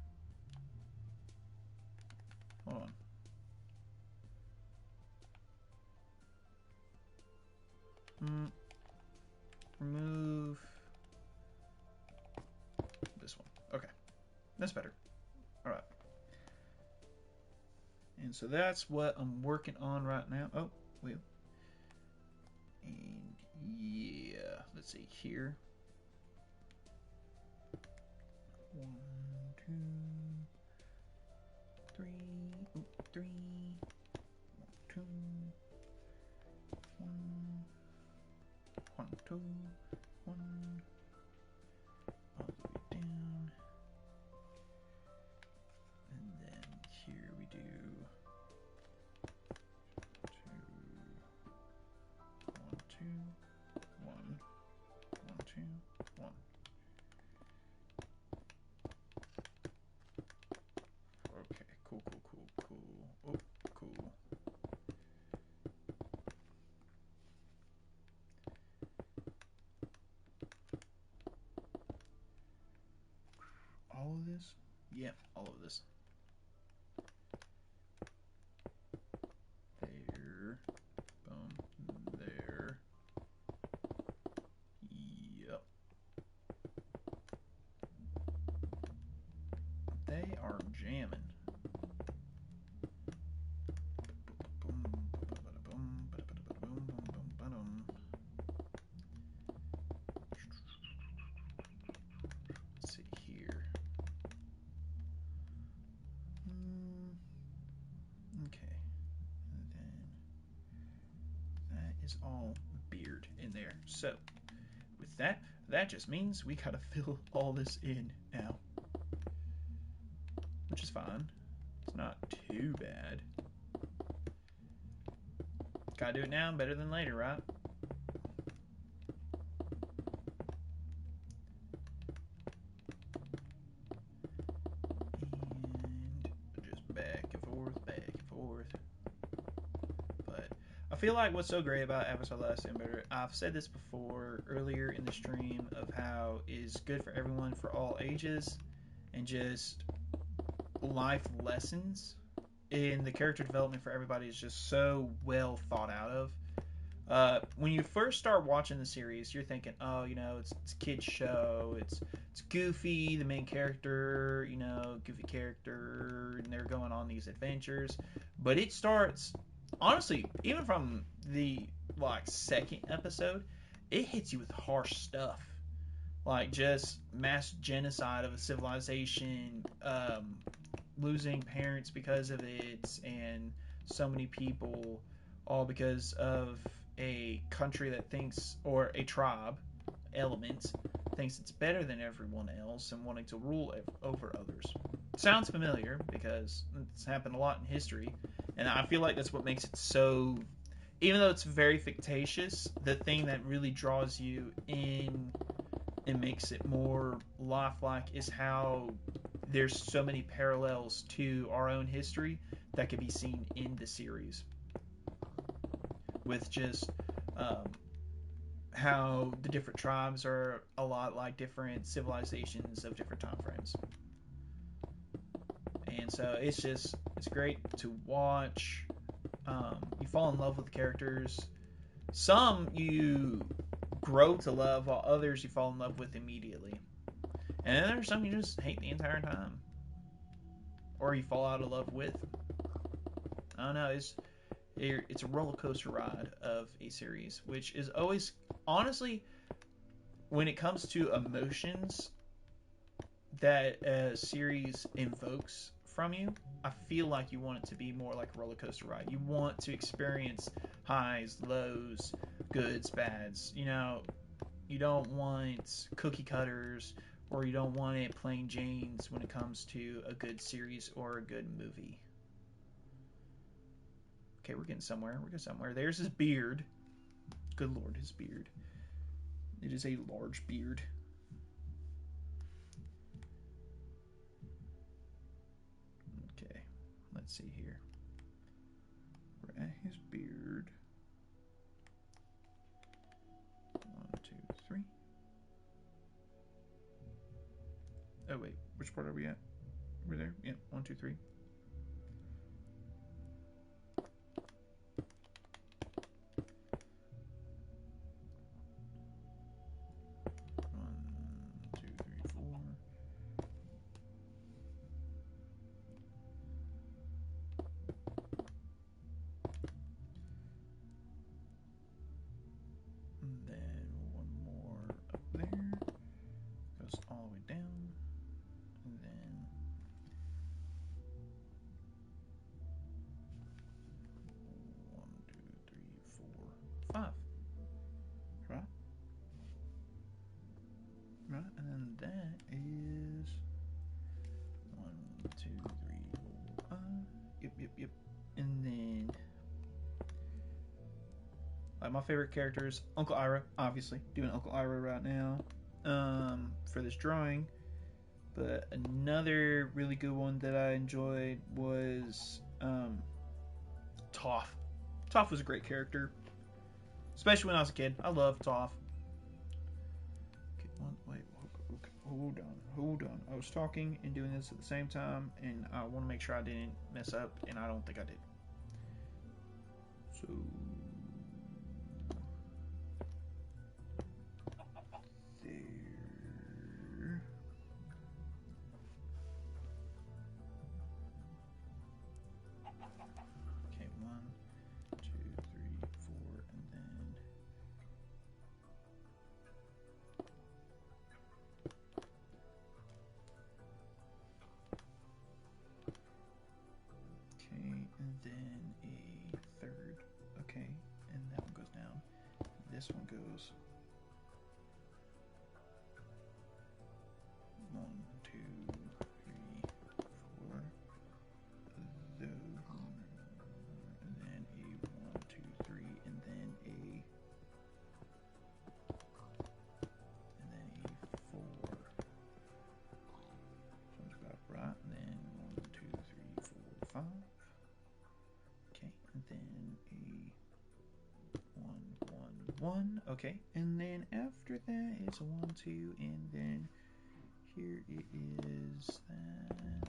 Hold on. Remove this one. Okay, that's better. All right. And so that's what I'm working on right now. Oh, wait. And yeah, let's see here. 1, 2, 3. 3. 1, 2. 1, 2. 1. All the way down. And then here we do 2, 1, 2, 1, 1, 2, 1. Okay, cool. Oh, cool. All of this? Yep, all of this. There. Boom. There. Yep. They are jamming. Let's see here. Okay. And then that is all beard in there. So with that just means we gotta fill all this in now, which is fine. It's not too bad. Gotta do it now, better than later, right? And just back and forth, back and forth. But I feel like what's so great about Avatar: The Last Airbender, I've said this before earlier in the stream, of how is good for everyone for all ages, and just life lessons in the character development for everybody is just so well thought out of. When you first start watching the series, you're thinking, oh, it's a kid's show. It's Goofy, the main character, goofy character, and they're going on these adventures. But it starts, honestly, even from the second episode, it hits you with harsh stuff, like just mass genocide of a civilization, losing parents because of it, and so many people, all because of a country that thinks, or a tribe element thinks it's better than everyone else and wanting to rule over others. Sounds familiar because it's happened a lot in history, and I feel like that's what makes it so. Even though it's very fictitious, the thing that really draws you in and makes it more lifelike is how there's so many parallels to our own history that can be seen in the series, with just how the different tribes are a lot like different civilizations of different time frames. And so it's great to watch. You fall in love with the characters. Some you grow to love, while others you fall in love with immediately. And then there's some you just hate the entire time, or you fall out of love with. I don't know. It's a roller coaster ride of a series, which is always, honestly, when it comes to emotions that a series invokes from you, I feel like you want it to be more like a roller coaster ride. You want to experience highs, lows, goods, bads. You don't want cookie cutters, or you don't want it plain Janes when it comes to a good series or a good movie. Okay, we're getting somewhere. There's his beard. Good lord, his beard. It is a large beard. Okay, let's see here. We're at his beard. 1, 2, 3. Oh wait, which part are we at? We're there? Yeah, 1, 2, 3. 1, 2, 3, 4. And then one more up there. Goes all the way down. And then 1, 2, 3, 4, 5. Right? Right, and then that is 1, 2, 3, 4, 5. Yep. And then, like, my favorite characters, Uncle Iroh, obviously doing Uncle Iroh right now, for this drawing. But another really good one that I enjoyed was Toph. Toph was a great character, especially when I was a kid. I loved Toph. Wait, hold on. I was talking and doing this at the same time, and I want to make sure I didn't mess up, and I don't think I did. So there. Okay, 1, 2, 3, 4, and then. Okay, and then a third. Okay, and that one goes down. This one goes 1, 2, 3, 4. And then a 1, 2, 3, 1, okay, and then after that it's a 1, 2, and then here it is that. Then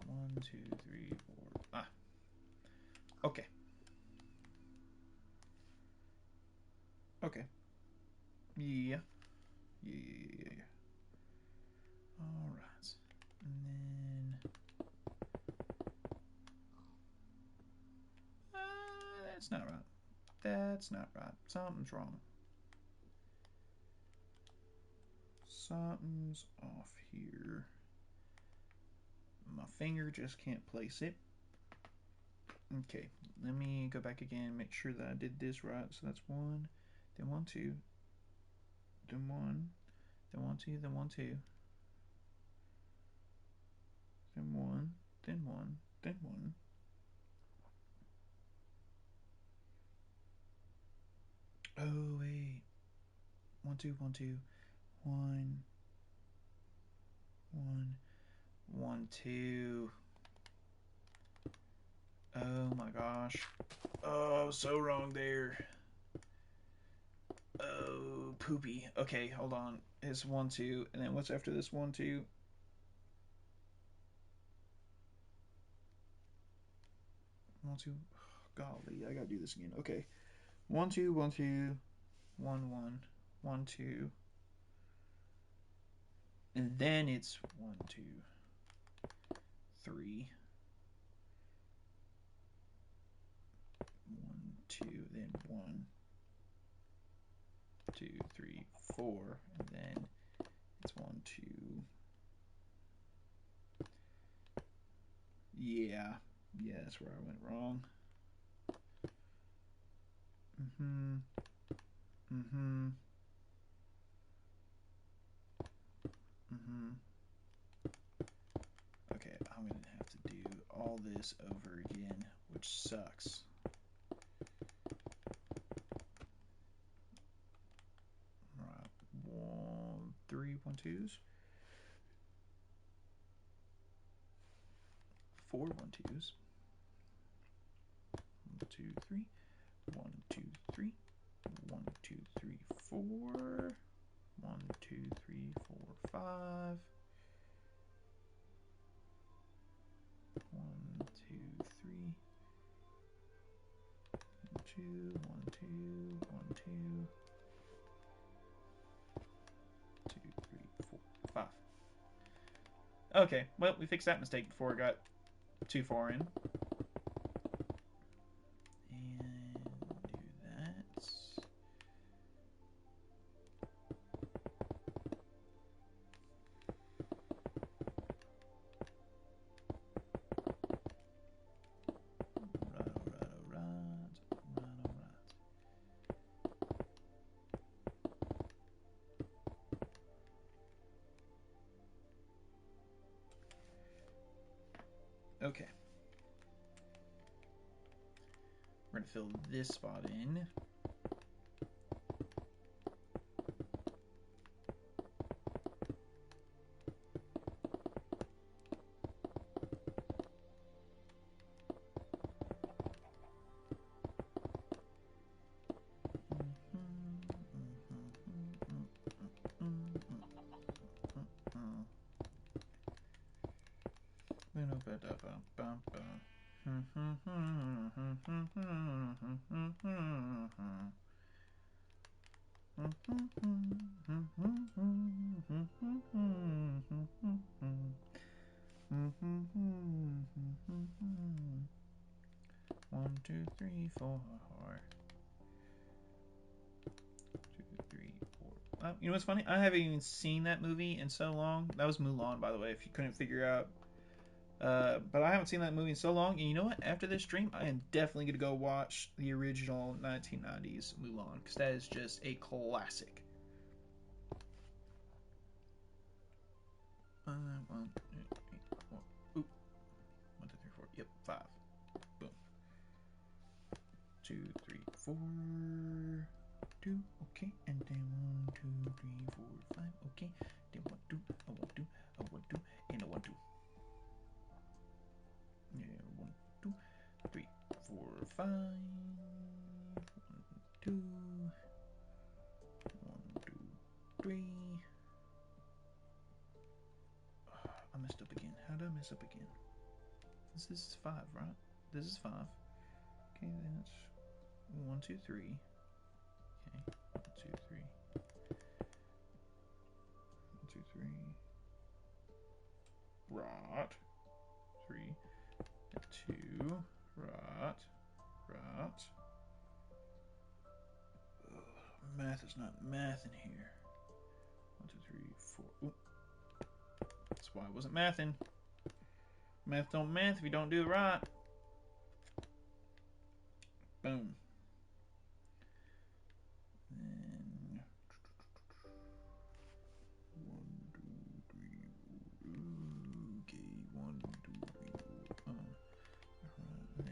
1, 2, 3, 4. Ah, okay. Okay. Yeah. Yeah. All right. And then that's not right. That's not right. Something's wrong. Something's off here. My finger just can't place it. Okay, let me go back again, make sure that I did this right. So that's 1, then 1, 2, then 1, then 1, 2, then 1, 2, then 1, then 1, then 1. Oh, wait. 1, 2, 1, 2, 1, 1, 1, 2. Oh my gosh. Oh, I was so wrong there. Oh, poopy. Okay, hold on. It's 1, 2, and then what's after this 1, 2? 1, 2. Golly, I gotta do this again. Okay. 1, 2, 1, 2, 1, 1, 1, 2. And then it's 1, 2, 3. 1, 2, then 1, 2, 3, 4. And then it's 1, 2. Yeah. Yeah, that's where I went wrong. Mm-hmm. Mm-hmm. Mm-hmm. Okay, I'm gonna have to do all this over again, which sucks. Right. 1, 3, 1, 2s. 4, 1, 2s. 1, 2, 3. 1, 2, 3. 1, 2, 3, 4. 1, 2, 3, 4, 5. 1, 2, 3. 1, 2, 1, 2, 1, 2. 2, 3, 4, 5. Okay, well, we fixed that mistake before it got too far in. And do that. Okay. We're going to fill this spot in. One, two, three, four. 2, 3, 4. You know what's funny? I haven't even seen that movie in so long. That was Mulan, by the way, if you couldn't figure out. But I haven't seen that movie in so long. And you know what? After this stream, I am definitely going to go watch the original 1990s Mulan, because that is just a classic. 1, 2, 3, 4. Oop. 1, 2, 3, 4. Yep, 5. Boom. 2, 3, 4. 2. Okay, and then 1, 2, 3, 4, 5. Okay, then 1, 2, a 1, 2, a 1, 2, and a 1, 2. 5. 1, 2. 1, 2, 3. I messed up again. How did I mess up again? This is 5, right? This is 5. Okay, that's 1, 2, 3. Okay, 1, 2, 3. 1, 2, 3. Right. 3. 2. Right. Right. Math is not math in here. 1, 2, 3, 4. Ooh. That's why I wasn't mathing. Math don't math if you don't do it right. Boom. Then 1, 2, 3. Okay, 1, 2, 3, 4. Then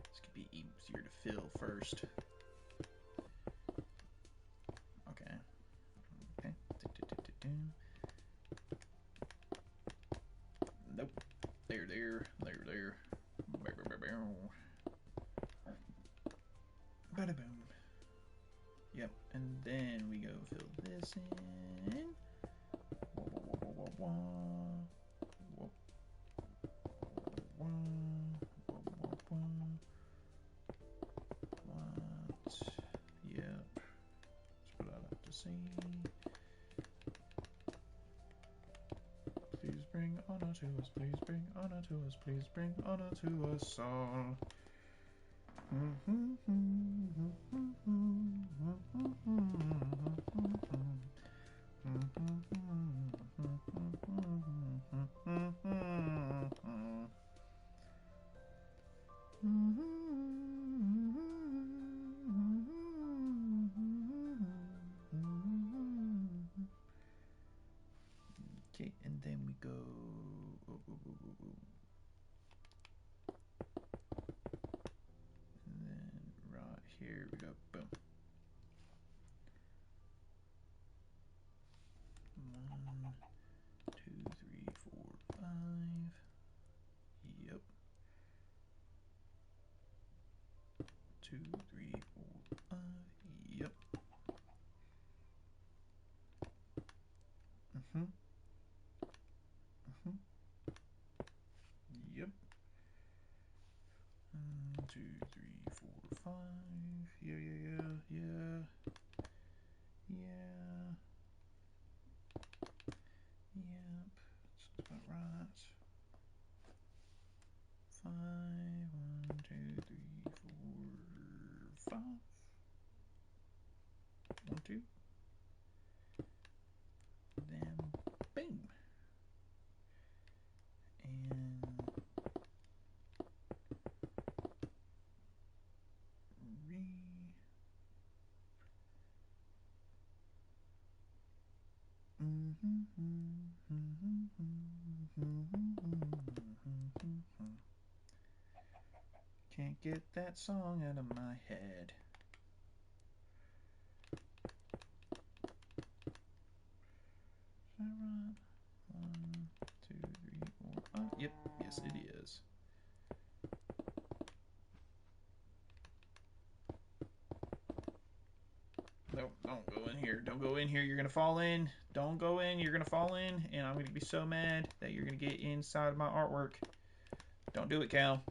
this could be easier to fill first. Okay. Okay. Nope. There. Bada boom. Yep. And then we go fill this in. What? Yep. That's what I like to see. Please bring honor to us, please bring honor to us, please bring honor to us all. Okay, and then we go. And then right here we go. Boom. 1, 2, 3, 4, 5. Yep. 2, 3, 4, 5. Yep. Yep. 1, 2, 3, 4, 5. Yeah. Yep. 'Sounds about right. 5. 1, 2, 3, 4, 5. 1, 2. Then boom. And can't get that song out of my head. Is that right? 1, 2, 3, 4, 5. Yep, yes it is. Nope, don't go in here. Don't go in here. You're gonna fall in. Don't go in. You're gonna fall in, and I'm gonna be so mad that you're gonna get inside of my artwork. Don't do it, Cal.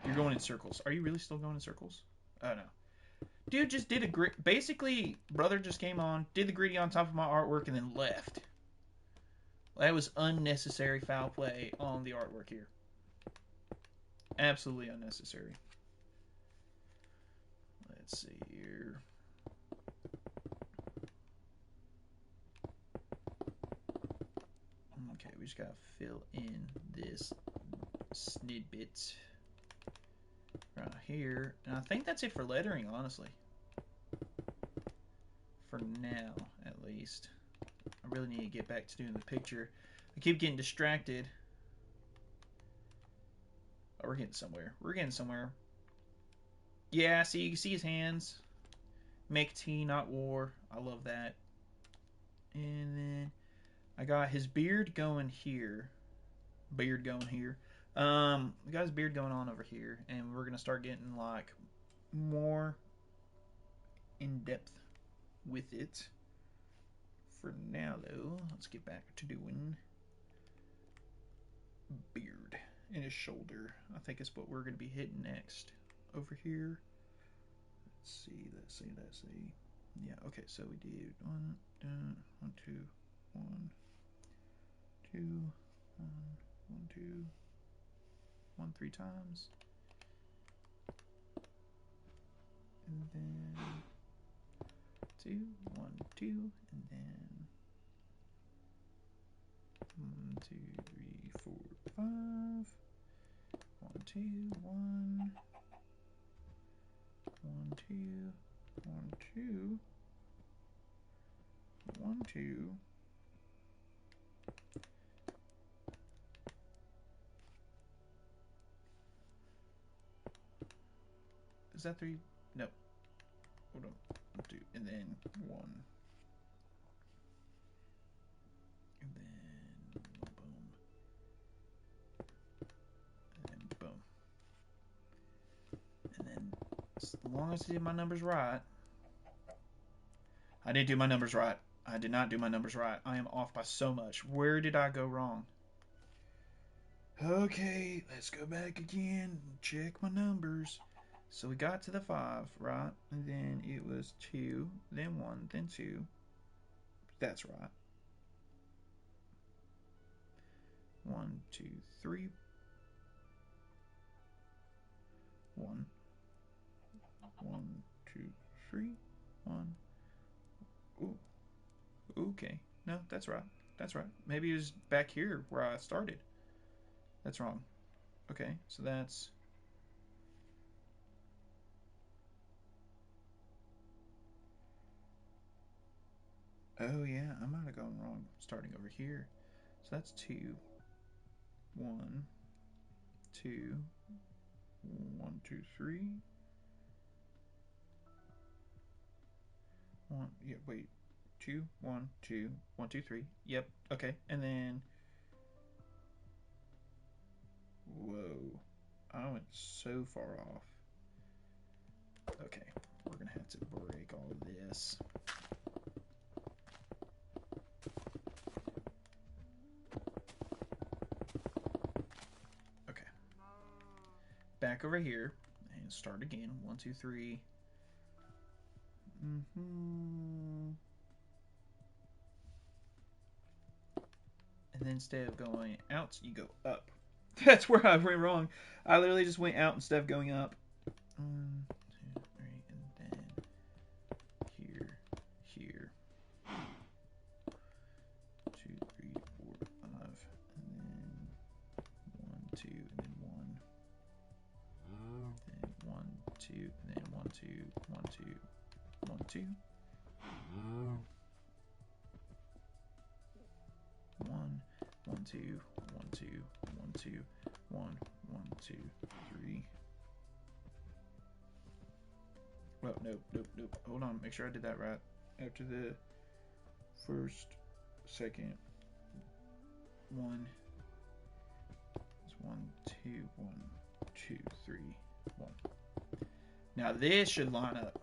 You're going in circles. Are you really still going in circles? Oh no. Dude just did a grid. Basically, brother just came on, did the gritty on top of my artwork, and then left. That was unnecessary foul play on the artwork here. Absolutely unnecessary. Let's see here. Okay, we just gotta fill in this snidbit right here. And I think that's it for lettering, honestly. For now, at least. I really need to get back to doing the picture. I keep getting distracted. Oh, we're getting somewhere. Yeah, see, you can see his hands. Make tea, not war. I love that. And then I got his beard going here. Beard going here. We got his beard going on over here, and we're gonna start getting like more in depth with it. For now, though, let's get back to doing beard and his shoulder. I think it's what we're gonna be hitting next over here. Let's see. Yeah, okay, so we did one, two, one, two, one, two, one, three times. And then two, one, two, and then 1, 2, 3, 4, 5. 1, 2, 1. 1, 2, 1, 2. 1, 2. Is that 3? No. Hold on. 1, 2, and then 1. And then boom. And then boom. And then as long as I did my numbers right. I didn't do my numbers right. I did not do my numbers right. I am off by so much. Where did I go wrong? Okay, let's go back again and check my numbers. So we got to the 5, right? And then it was 2, then 1, then 2. That's right. 1, 2, 3. 1. 1, 2, 3. 1. Ooh. Okay. No, that's right. That's right. Maybe it was back here where I started. That's wrong. Okay, so that's... Oh, yeah, I might have gone wrong starting over here. So that's 2. 1, 2, 1, 2, 3. 1, yeah, wait. 2, 1, 2, 1, 2, 3. Yep, okay. And then... Whoa. I went so far off. Okay, we're going to have to break all of this. Okay. Back over here and start again. 1, 2, 3. And then instead of going out, you go up. That's where I went wrong. I literally just went out instead of going up. 1, 2, 3, and then here, here. 2, 3, 4, 5, and then 1, 2, and then 1. Then 1, 2, and then 1, 2, 1, 2, 1, 2. 1, 1, 2, 1, 2, 1, 2, 1, 1, 2, 3. Well, nope. Hold on, make sure I did that right. After the first, second, 1. It's 1, 2, 1, 2, 3, 1. Now this should line up.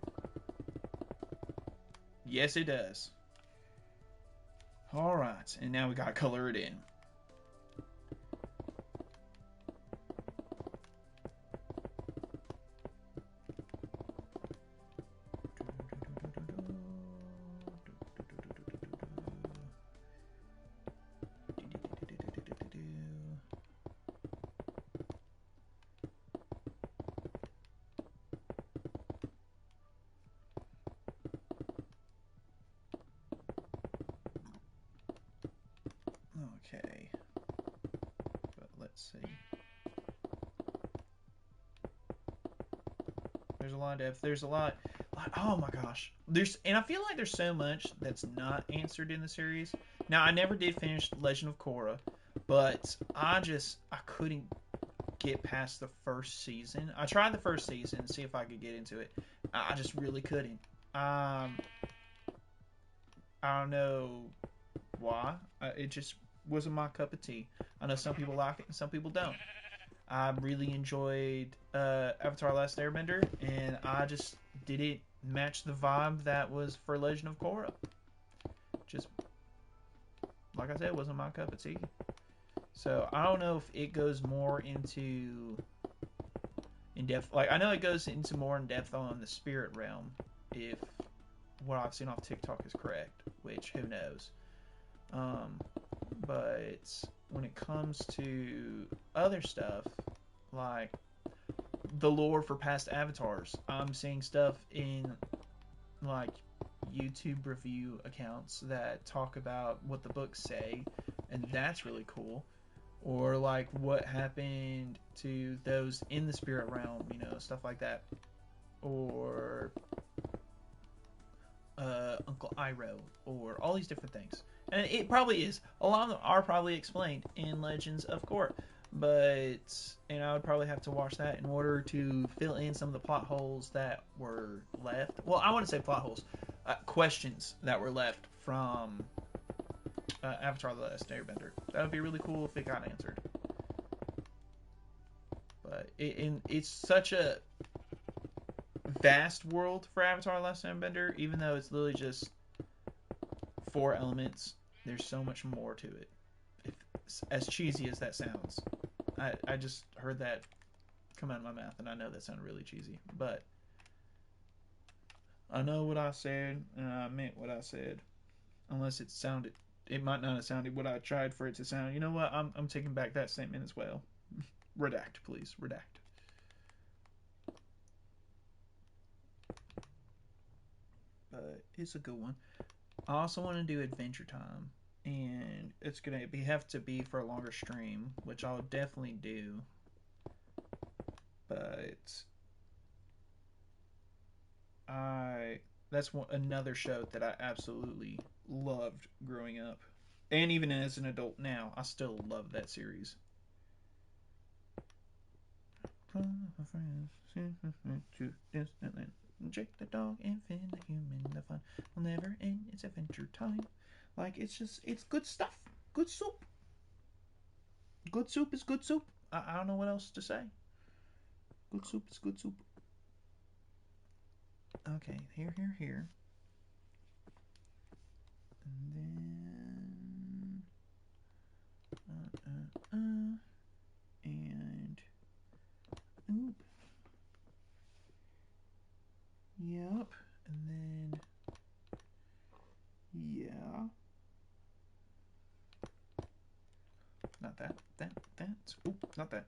Yes, it does. All right, and now we gotta color it in. Okay, but let's see. There's a lot of depth. There's a lot. Oh my gosh. And I feel like there's so much that's not answered in the series. Now I never did finish Legend of Korra, but I couldn't get past the first season. I tried the first season to see if I could get into it. I just really couldn't. Um, I don't know why. It just wasn't my cup of tea. I know some people like it and some people don't. I really enjoyed Avatar: Last Airbender, and I just didn't match the vibe that was for Legend of Korra. Just like I said, it wasn't my cup of tea. So I don't know if it goes more into in depth. Like I know it goes into more in depth on the spirit realm, if what I've seen off TikTok is correct, which who knows. Um, but when it comes to other stuff, like the lore for past avatars, I'm seeing stuff in like YouTube review accounts that talk about what the books say, and that's really cool. Or like what happened to those in the spirit realm, stuff like that. Or Uncle Iroh, or all these different things. And it probably is. A lot of them are probably explained in Legends of Korra. But, I would probably have to watch that in order to fill in some of the plot holes that were left. Well, I wouldn't say plot holes, questions that were left from Avatar: The Last Airbender. That would be really cool if it got answered. But it's such a vast world for Avatar: The Last Airbender, even though it's literally just 4 elements. There's so much more to it. If, as cheesy as that sounds, I just heard that come out of my mouth, and I know that sounded really cheesy, but I know what I said, and I meant what I said. Unless it might not have sounded what I tried for it to sound. You know what? I'm taking back that statement as well. Redact, please. Redact. But it's a good one. I also want to do Adventure Time, and it's gonna have to be for a longer stream, which I'll definitely do. But another show that I absolutely loved growing up, and even as an adult now, I still love that series. Jake the dog and Finn the human, the fun will never end. It's Adventure Time. Like it's good stuff. Good soup. Good soup is good soup. I don't know what else to say. Good soup is good soup. Okay, here. And then and oop. Yep. And then yeah. Not that. That's oop, not that.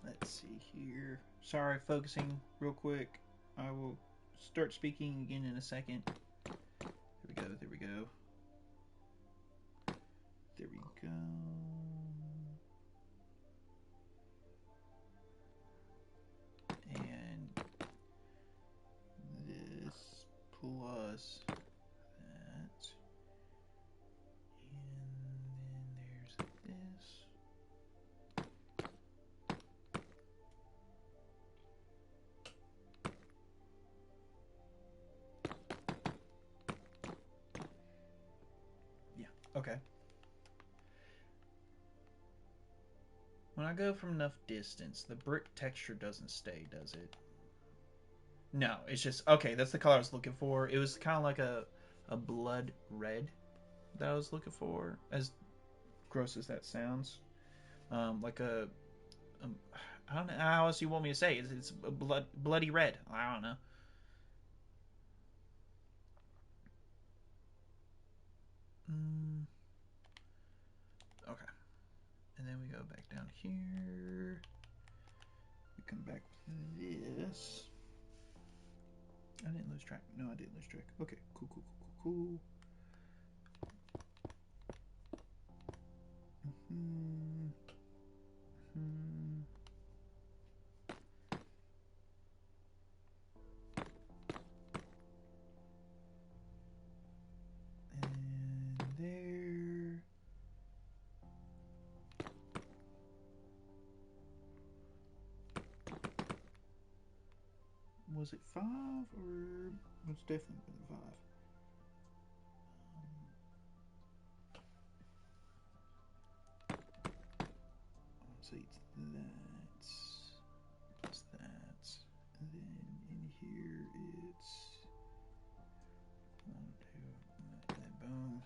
Let's see here. Sorry, focusing real quick. I will start speaking again in a second. There we go. There we go. And this plus that. And then there's this. Yeah, okay. When I go from enough distance, the brick texture doesn't stay, does it? No, it's just okay. That's the color I was looking for. It was kind of like a blood red that I was looking for. As gross as that sounds, like um, I don't know how else you want me to say it. It's a bloody red. I don't know. Mm, okay, and then we go back down here. We come back with this. I didn't lose track. No, I didn't lose track. Okay, cool. Was it 5 or it's definitely been 5? So it's that plus that, and then in here it's 1, 2, and then boom.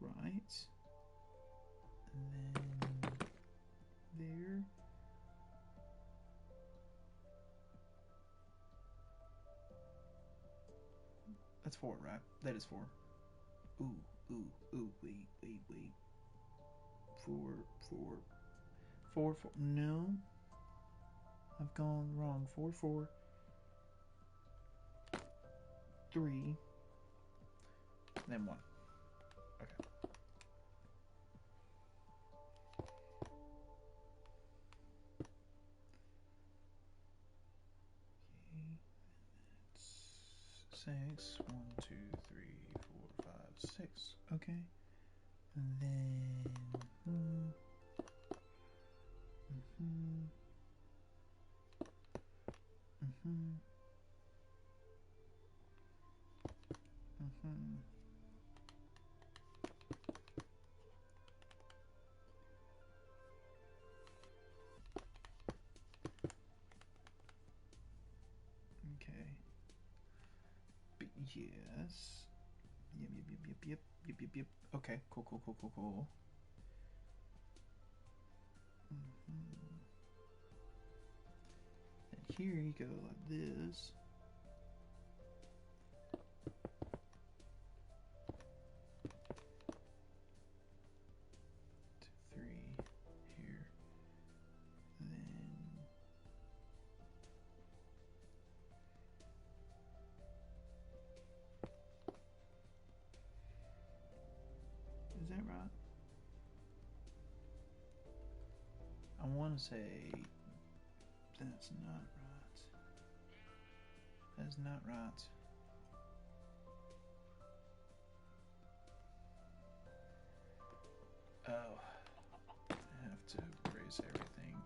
Right, and then there. That's 4, right? That is 4. Ooh, ooh, ooh, wait. 4, 4, 4, 4. No, I've gone wrong. 4, 4, 3, then 1. Okay. Six. 1, 2, 3, 4, 5, 6. Okay. And then. Okay. But yes. Yep. Okay. Cool. And here you go like this. Is that right? I want to say that's not right. That's not right. Oh, I have to erase everything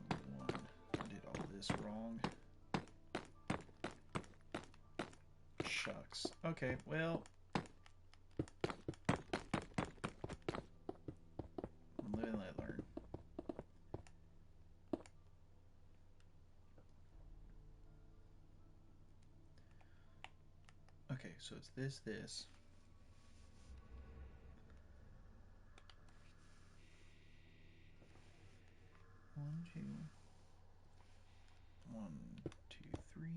by 1. I did all this wrong. Shucks. Okay, well. Live and let learn. Okay, so it's this. 1, 2. 1, 2, 3.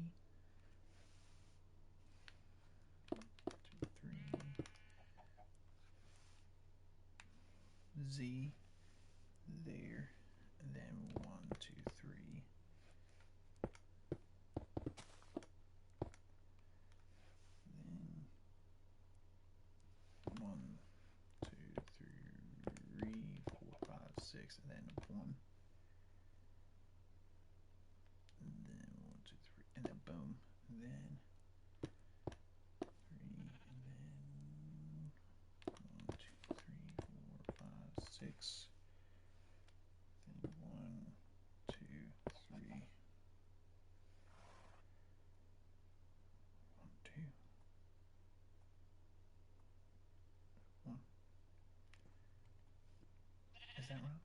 2, 3. Z. There. And then 1, 2, 3. Then 1, 2, 3, 4, 5, 6, and then 1. And then 1, 2, 3, and then boom. And then 3, and then 1, 2, 3, 4, 5, 6. Then 1, 2, 3. 1, 2. 1. Is that right?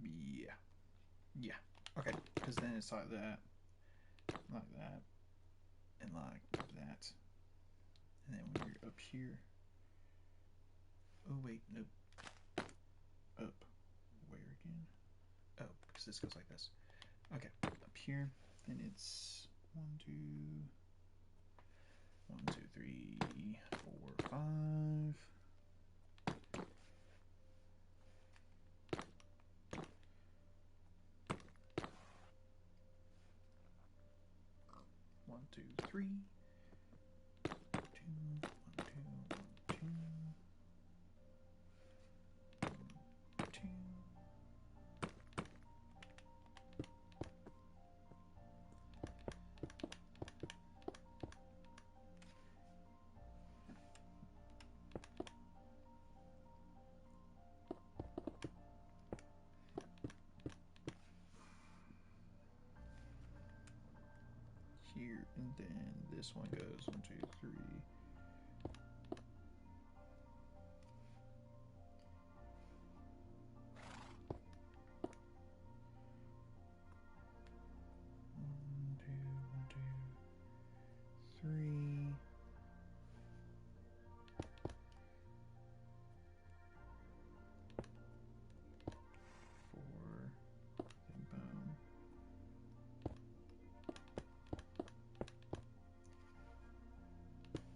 Yep. Yeah. Okay, because then it's like that, and like that. And then when you're up here. Oh, wait, nope. Up. Where again? Oh, because this goes like this. Okay, up here. Then it's 1, 2, 1, 2, 3, 4, 5. 1, 2, 3. 2, 1, 2, 1, 2. then this one goes 1, 2, 3. One, two, 3.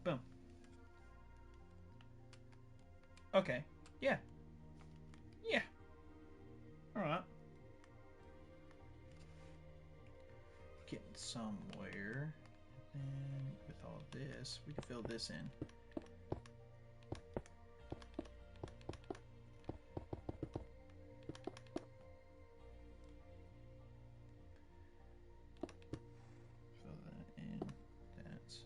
Boom. Okay. Yeah. Yeah. Alright. Getting somewhere. And with all this, we can fill this in. Fill that in. That's.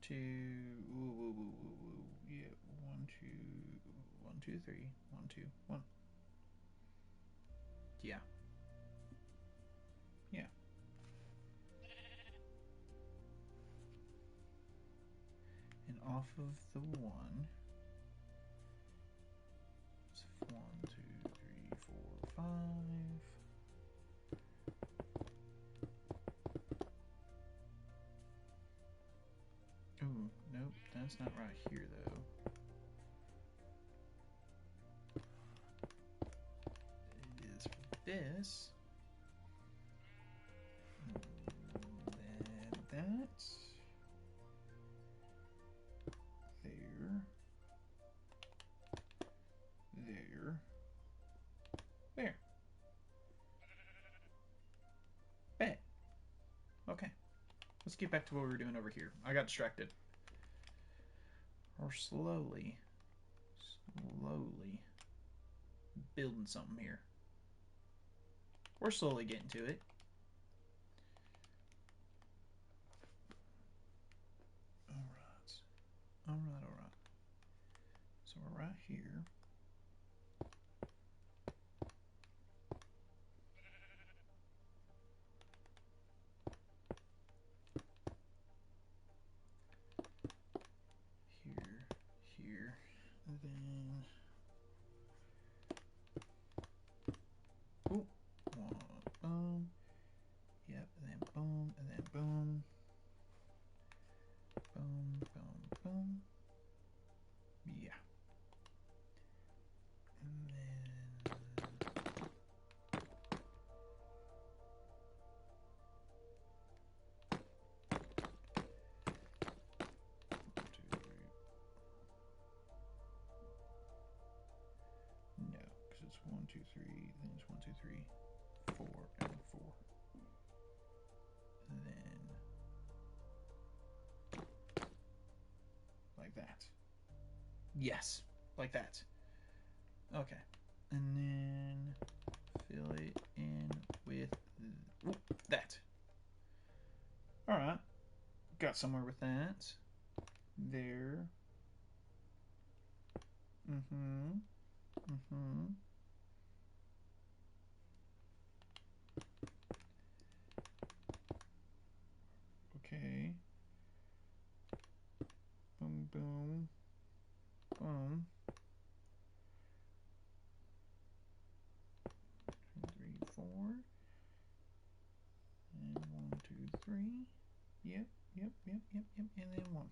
Two. Yeah. 1, 2, 1, 2, 3. 1, 2, 1. Yeah. Yeah. And off of the 1. It's 1, 2, 3, 4, 5. Ooh, nope, that's not right here though. It is for this. Then that's there. There. Bet. Okay. Let's get back to what we were doing over here. I got distracted. We're slowly building something here. We're slowly getting to it. Alright. So we're right here. Here, and then boom. Yep, and then boom, and then boom. Boom. Yeah. And then no, because it's 1, 2, 3, then it's 1, 2, 3, 4, and 4. And then like that. Yes, like that. Okay. And then fill it in with that. Alright. Got somewhere with that. There. Okay. Boom. 3, 4. And 1, 2, 3. Yep. And then 1.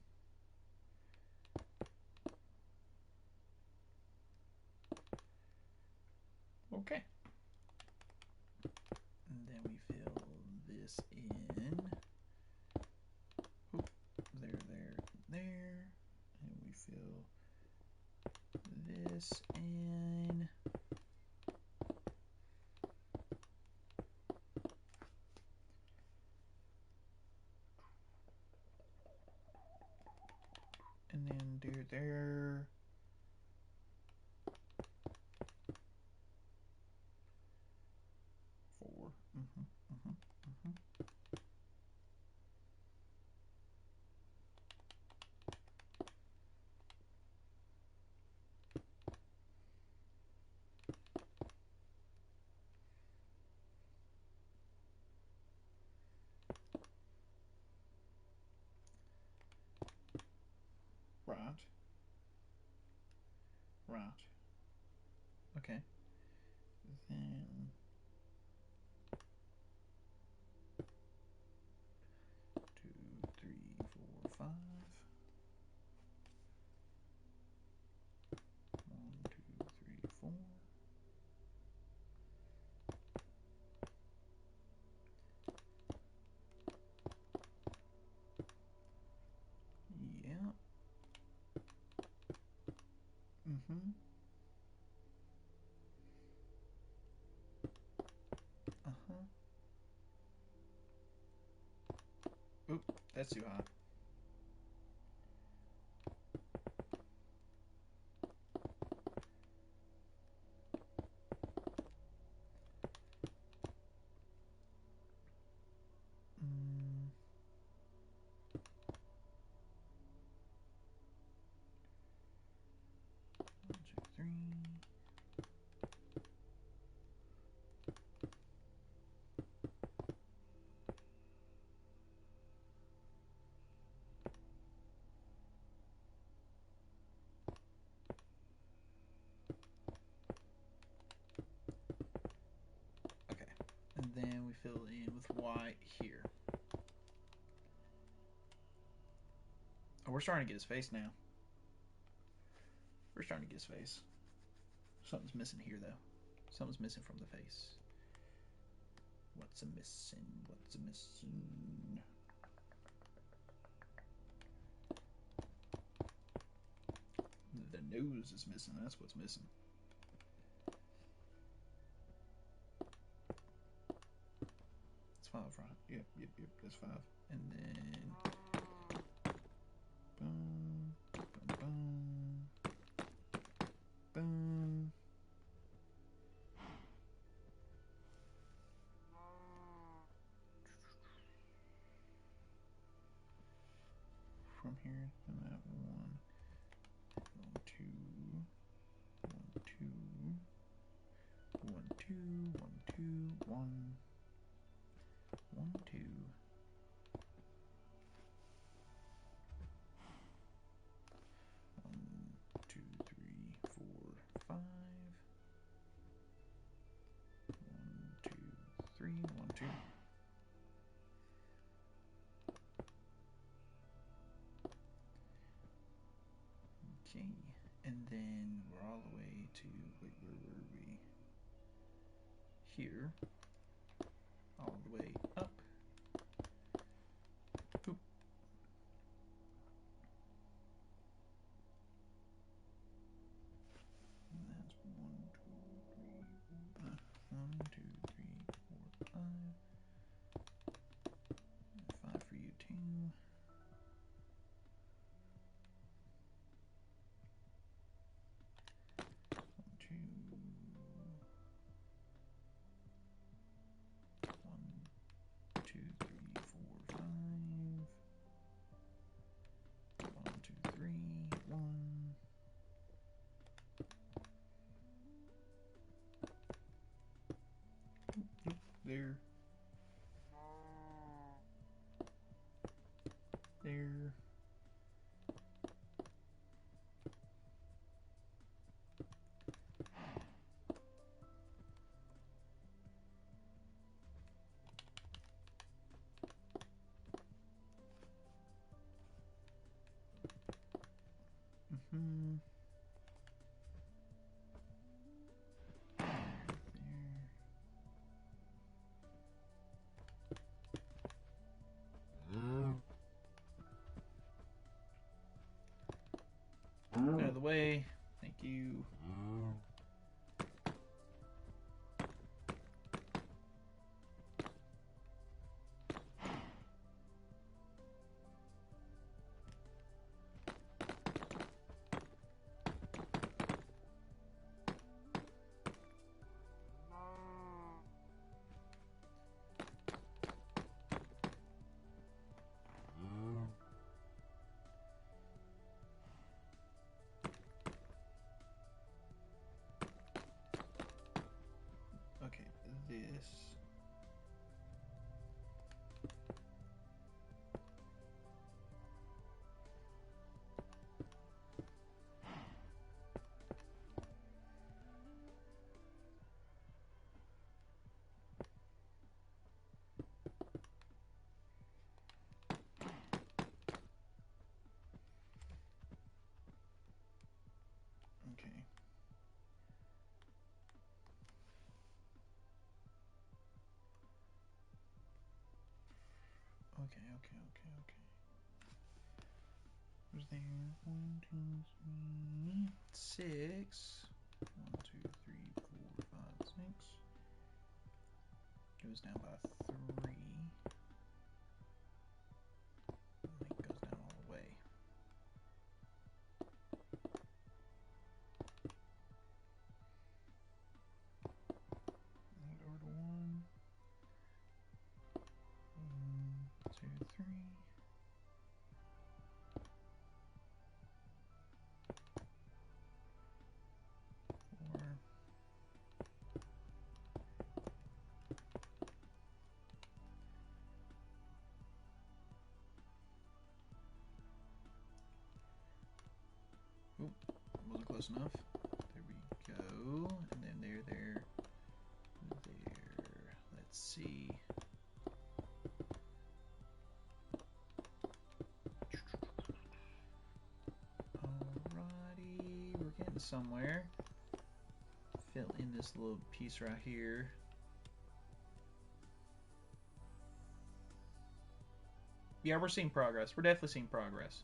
right there. Four. Right. Right. Okay. Then 2, 3, 4, 5. 1, 2, 3, 4. Yeah. Oop, that's too hot. Check 3. Okay, and then we fill in with white here. Oh, we're starting to get his face now. We're starting to get his face. Something's missing here, though. Something's missing from the face. What's a missing? What's a missing? The nose is missing. That's what's missing. It's 5, right? Yep. That's 5. And then boom, boom, boom, boom. From here to that 1, 2, 1, 2, 1, 2, 1, 2, 1, 1, 2. 2, 3, 4, 5. 1, 2, 3, 1, 2. Okay, and then we're all the way to, wait, where were we? Here. All the way up. Oop. And that's 1, 2, 3, 4, 1, 2, 3, 4, 5. And 5 for you too. 1, 2. 1, 2, 3, 4, 5. 1, 2, 3, 1. There. There. this. Okay. Okay. Where's there? 1, 2, 3, 6. 1, 2, 3, 4, 5, 6. Goes down by 3. I think it goes down all the way. And over to 1. 2, 3. 4. Oop, wasn't close enough. There we go. And then there. Let's see. Alrighty, we're getting somewhere. Fill in this little piece right here. Yeah, we're seeing progress. We're definitely seeing progress.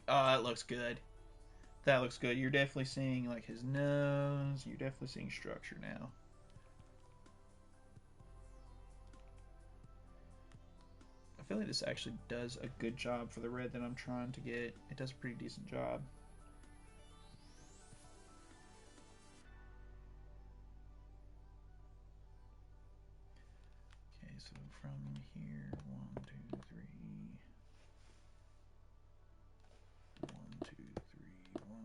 Oh, that looks good. That looks good. You're definitely seeing like his nose. You're definitely seeing structure now. I feel like this actually does a good job for the red that I'm trying to get. It does a pretty decent job. Okay, so from here, 1, 2, 3. 1, 2, 3, 1,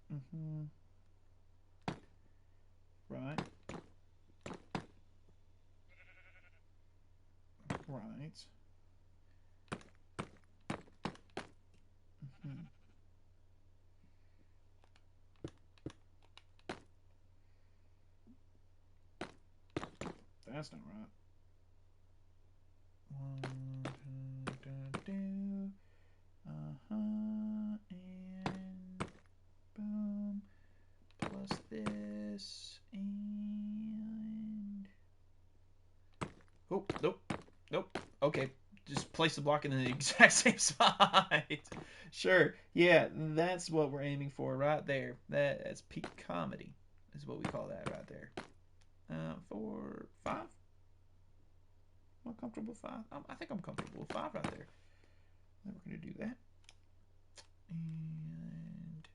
and then it's right. That's not right. 1, 2, 2. And boom. Plus this and oh, nope. Okay, just place the block in the exact same spot. Sure, yeah, that's what we're aiming for right there. That's peak comedy, is what we call that right there. 4, 5. Am I comfortable with 5? I think I'm comfortable with 5 right there. Then we're gonna do that, and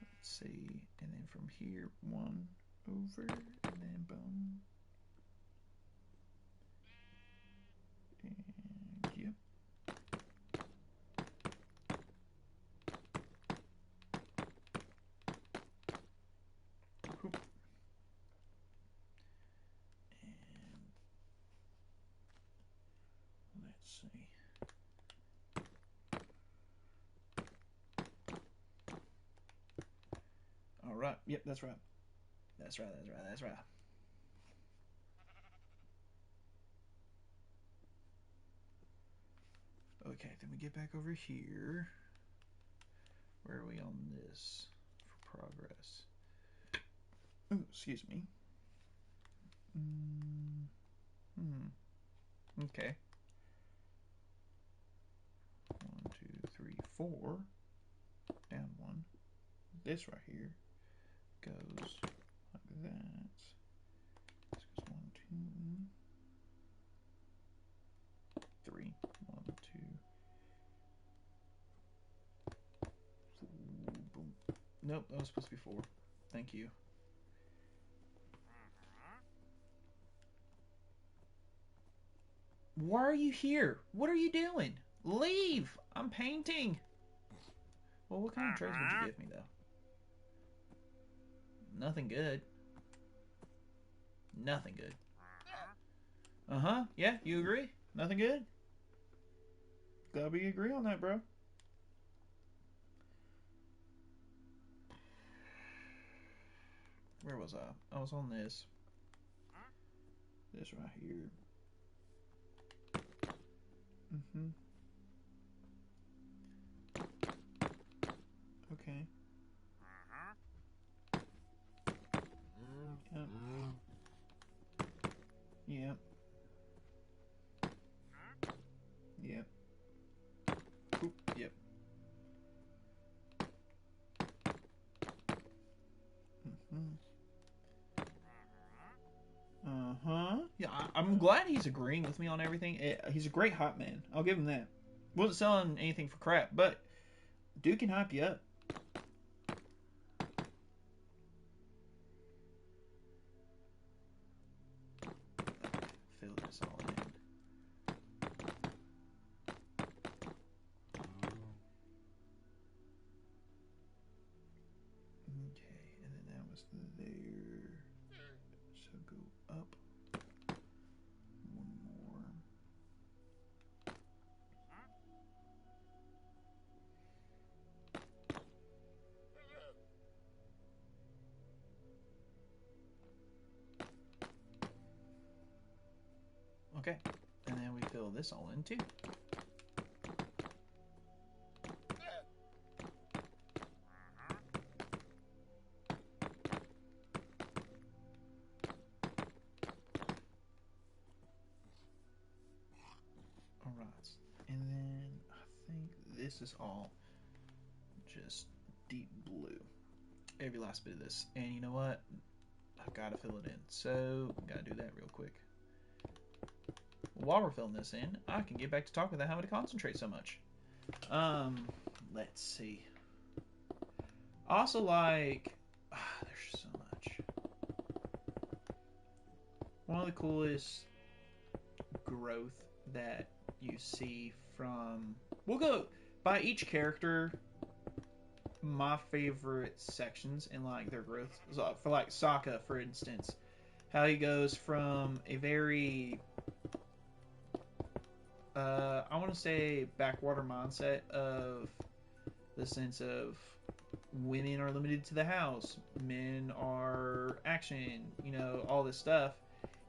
let's see, and then from here 1 over, and then boom. And yep. Oop. And let's see. All right. Yep, that's right. That's right. Okay, then we get back over here. Where are we on this for progress? Ooh, excuse me. Okay. 1, 2, 3, 4. Down 1. This right here goes like that. This goes 1, 2, 3. 1, 2. Boom. Nope, that was supposed to be 4. Thank you. Why are you here? What are you doing? Leave! I'm painting. Well, what kind of trades would you give me, though? Nothing good. Nothing good. Uh-huh. Yeah, you agree? Nothing good? Glad we agree on that, bro. Where was I? I was on this. This right here. Mm-hmm. Okay. Yep. Yep. Yep. Oop. Yep. Mm-hmm. Uh-huh. Yeah, I'm glad he's agreeing with me on everything. He's a great hype man. I'll give him that. Wasn't selling anything for crap, but dude can hype you up. Fill this all in. Okay, and then that was there. So go up one more. Okay, and then we fill this all in too. Alright, and then I think this is all just deep blue. Every last bit of this. And you know what? I've got to fill it in. So, got to do that real quick. While we're filling this in, I can get back to talking about how to concentrate so much. Let's see. Also, like, there's so much. One of the coolest growth that you see from. We'll go by each character. My favorite sections in like their growth. So for like Sokka, for instance, how he goes from a very I want to say backwater mindset of the sense of women are limited to the house, men are action, you know, all this stuff.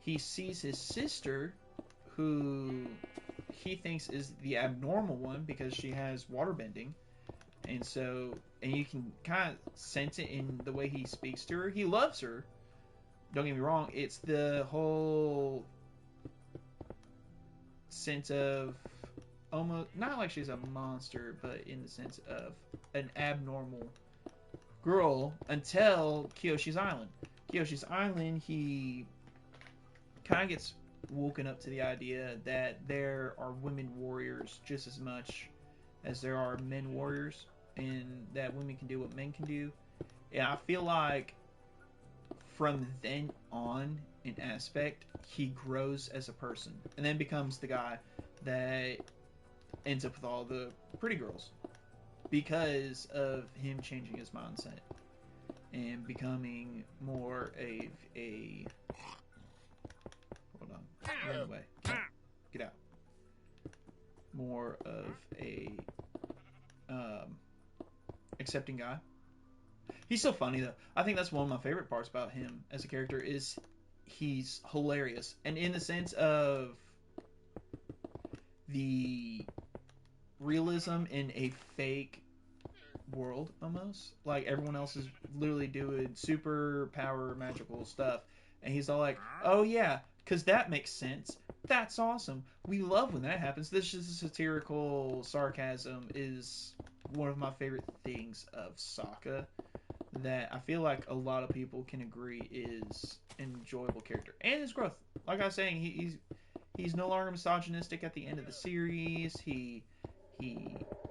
He sees his sister, who he thinks is the abnormal one because she has water bending, and so and you can kind of sense it in the way he speaks to her. He loves her. Don't get me wrong. It's the whole sense of almost not like she's a monster, but in the sense of an abnormal girl until Kyoshi's Island. Kyoshi's Island, he kind of gets woken up to the idea that there are women warriors just as much as there are men warriors, and that women can do what men can do. And I feel like from then on, in aspect, he grows as a person and then becomes the guy that ends up with all the pretty girls because of him changing his mindset and becoming more of a hold on, run away, get out, more of a accepting guy. He's so funny though. I think that's one of my favorite parts about him as a character is he's hilarious, and in the sense of the realism in a fake world almost. Like everyone else is literally doing super power magical stuff, and he's all like, "Oh yeah, because that makes sense. That's awesome. We love when that happens." This is satirical sarcasm is one of my favorite things of Sokka that I feel like a lot of people can agree is an enjoyable character and his growth. Like I was saying, he's no longer misogynistic at the end of the series. He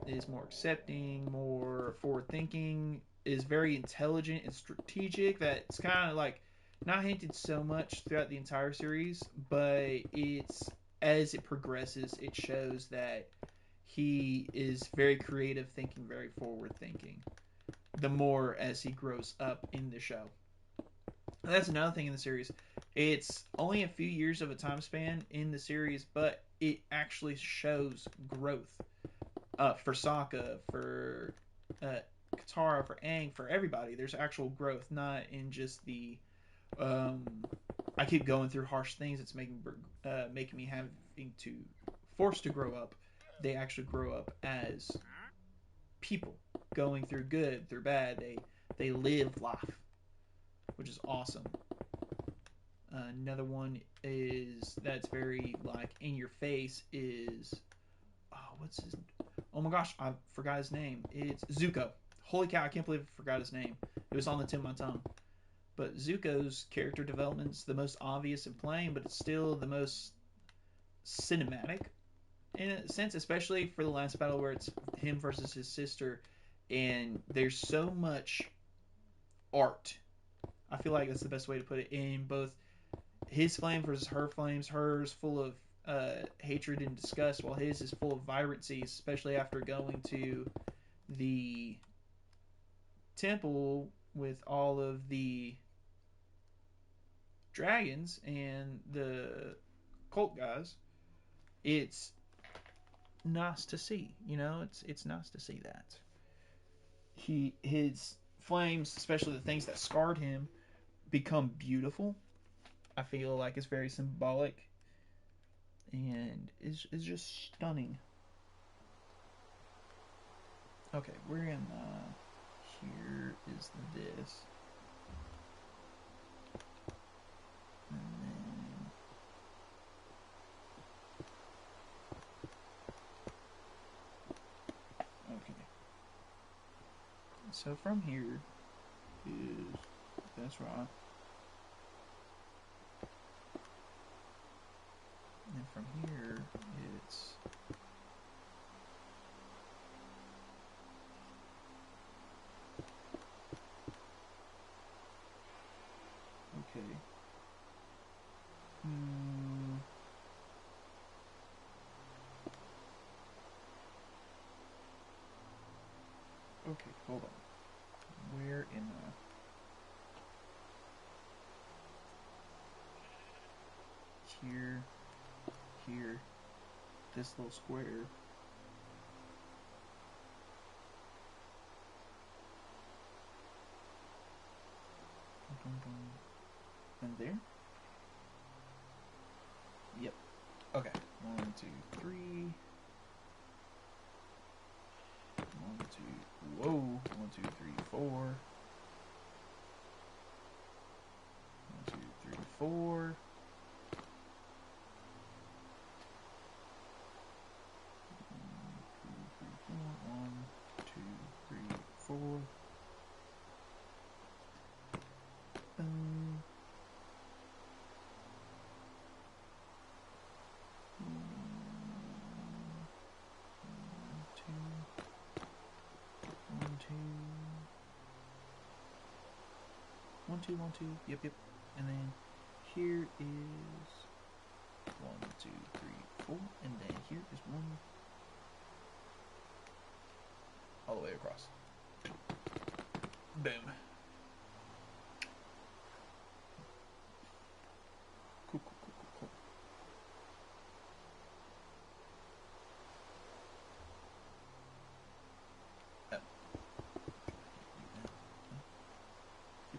is more accepting, more forward thinking, is very intelligent and strategic. That's kind of like not hinted so much throughout the entire series, but it's as it progresses, it shows that he is very creative thinking, very forward thinking. The more as he grows up in the show. And that's another thing in the series. It's only a few years of a time span in the series, but it actually shows growth for Sokka, for uh, Katara, for Aang, for everybody. There's actual growth, not in just the um, I keep going through harsh things. It's making me having to forced to grow up. They actually grow up as people, going through good, through bad. They live life, which is awesome. Another one is that's very like in your face is what's his? Oh my gosh, I forgot his name. It's Zuko. Holy cow, I can't believe I forgot his name. It was on the tip of my tongue. But Zuko's character development's the most obvious and plain, but it's still the most cinematic in a sense, especially for the last battle where it's him versus his sister, and there's so much art. I feel like that's the best way to put it. In both his flame versus her flames, hers full of hatred and disgust, while his is full of vibrancy, especially after going to the temple with all of the dragons and the cult guys. It's nice to see, it's nice to see that his flames, especially the things that scarred him, become beautiful. I feel like it's very symbolic and is just stunning. Okay, we're in here is this. And then okay. So from here is that's right. And from here it's okay. Okay, hold on. Where in the here, here, this little square. And there? Yep. Okay. 1, 2, 3. 1, 2. Whoa. 1, 2, 3, 4. 1, 2, 3, 4. 1, 2, 3, 4. 1, 2, 1, 2. Yep. And then here is 1, 2, 3, 4. And then here is 1 all the way across. Boom. Cool. Oh.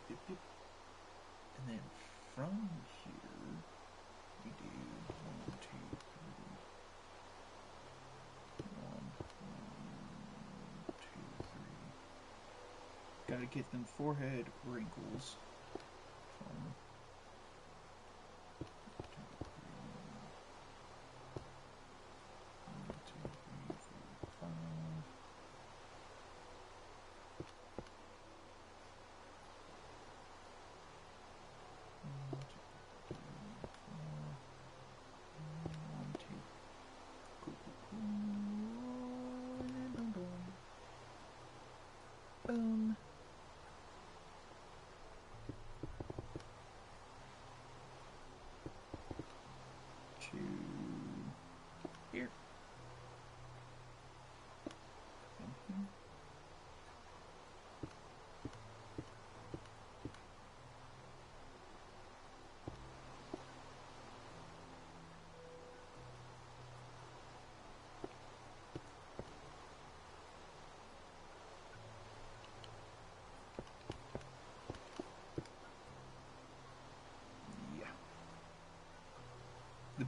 Yep. And then from here, we do 1, 2, 3. 1, 2, 3. Gotta get them forehead wrinkles. From 1, 2,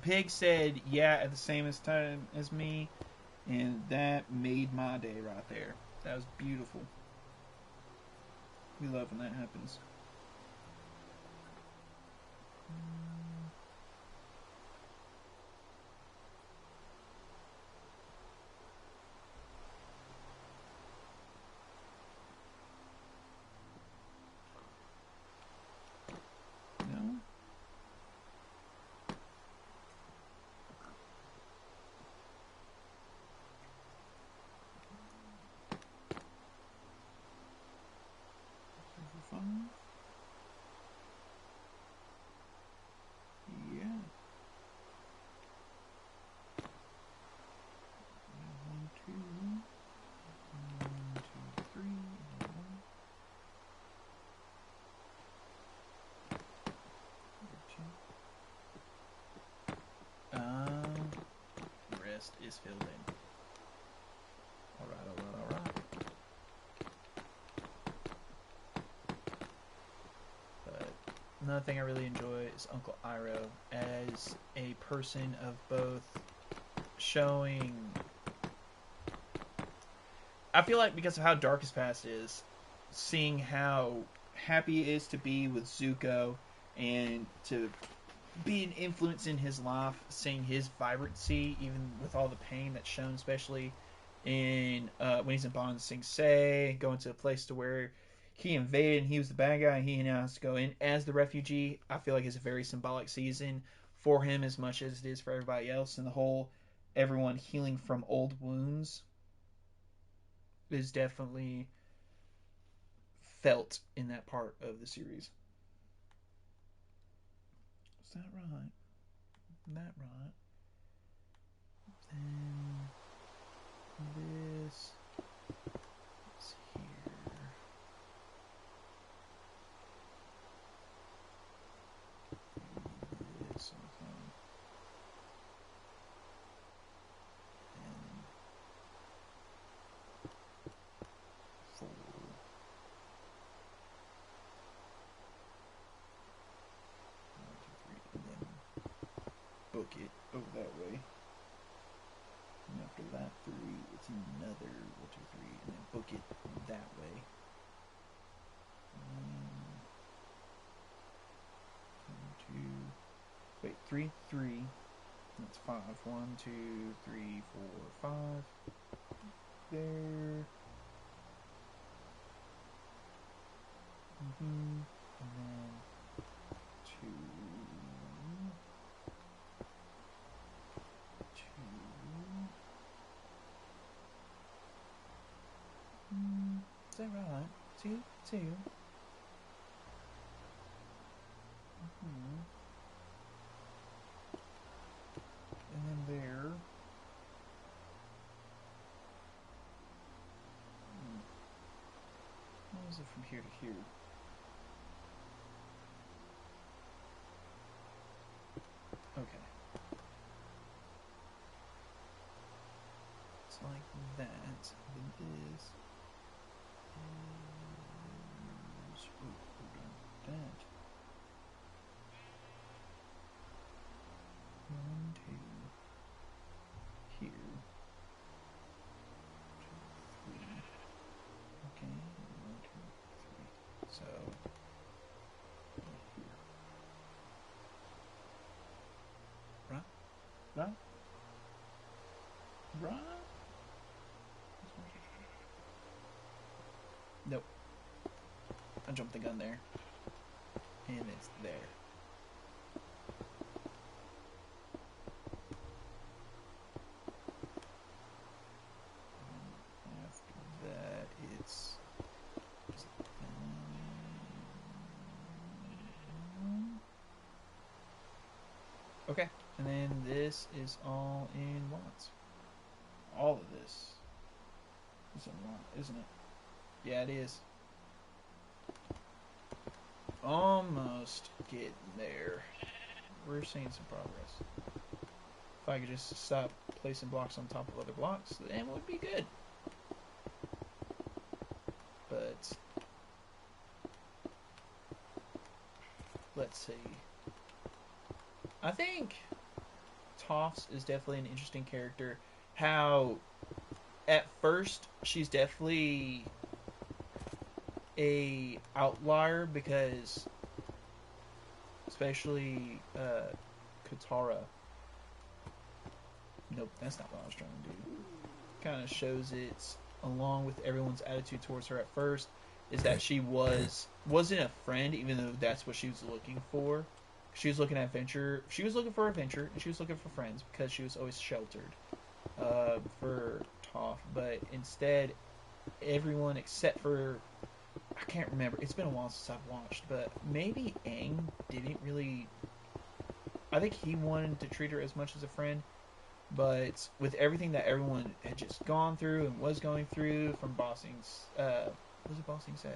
Pig said, yeah, at the same time as me, and that made my day right there. That was beautiful. We love when that happens. No? Over 5? Yeah. 1, 2. 1, 2, 3. And 1. 2. Rest is filled in. Alright. But another thing I really enjoy is Uncle Iroh as a person of both showing. I feel like because of how dark his past is, seeing how happy he is to be with Zuko and to be an influence in his life, seeing his vibrancy, even with all the pain that's shown, especially in when he's in Ba Sing Se, going to a place to where he invaded and he was the bad guy and he now has to go in as the refugee. I feel like it's a very symbolic season for him as much as it is for everybody else, and the whole everyone healing from old wounds is definitely felt in that part of the series. Is that right? That right? Then this is here. This okay. And 4. 1, 2, 3, and then book it over that way. And after that 3, it's another 1, 2, 3, and then book it that way. 1, 2. Wait, 3, 3. That's 5. 1, 2, 3, 4, 5. There. And then 2. 2. Is that right? 2, 2. And then there. What is it from here to here? Okay. It's like that. Then this is. Oh, hold on. That. 1, 2. Here. 2, 3. Okay. 1, 2, 3. So. Here. Right? Right? Right? Nope. I jumped the gun there. And it's there. And after that, it's. Okay. And then this is all in lots. All of this is in lot, isn't it? Yeah, it is. Almost getting there. We're seeing some progress. If I could just stop placing blocks on top of other blocks, then it would be good. But let's see. I think Toph is definitely an interesting character. How at first she's definitely a outlier because especially Katara. Nope, that's not what I was trying to do. Kind of shows it along with everyone's attitude towards her at first is that she wasn't a friend, even though that's what she was looking for. She was looking at adventure. She was looking for adventure, and she was looking for friends because she was always sheltered for Toph. But instead, everyone except for I can't remember. It's been a while since I've watched, but maybe Aang didn't really. I think he wanted to treat her as much as a friend, but with everything that everyone had just gone through and was going through from Bossing's, was it Bossing Say?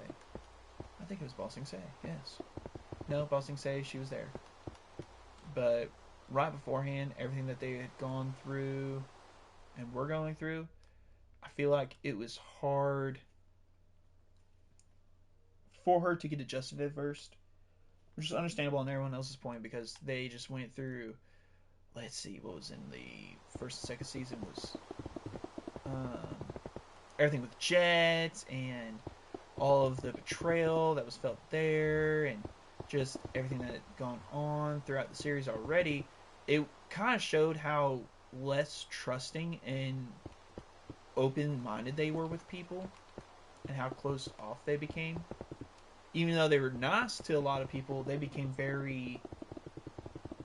I think it was Bossing Say. Yes. No, Bossing Say. She was there, but right beforehand, everything that they had gone through and were going through, I feel like it was hard for her to get adjusted at first, which is understandable on everyone else's point because they just went through. Let's see, what was in the first and second season was um, everything with Jet and all of the betrayal that was felt there, and just everything that had gone on throughout the series already. It kind of showed how less trusting and open-minded they were with people, and how close off they became. Even though they were nice to a lot of people, they became very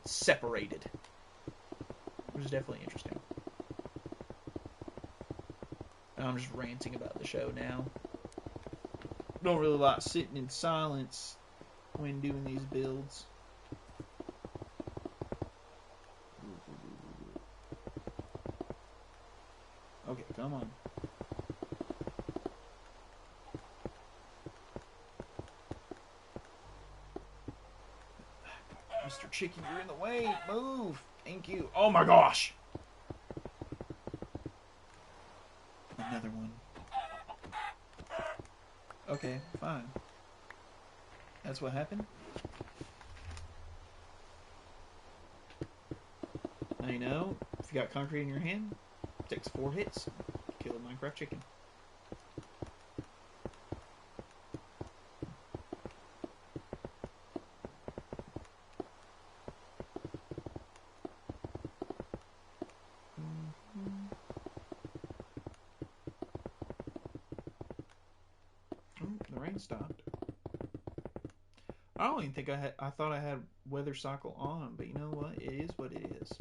separated, which is definitely interesting. And I'm just ranting about the show now. Don't really like sitting in silence when doing these builds. Okay, come on. Mr. Chicken, you're in the way. Move. Thank you. Oh my gosh. Another one. Okay, fine. That's what happened? Now you know, if you got concrete in your hand, it takes 4 hits. Kill a Minecraft chicken. The rain stopped. I don't even think I thought I had weather cycle on, but you know what? It is what it is.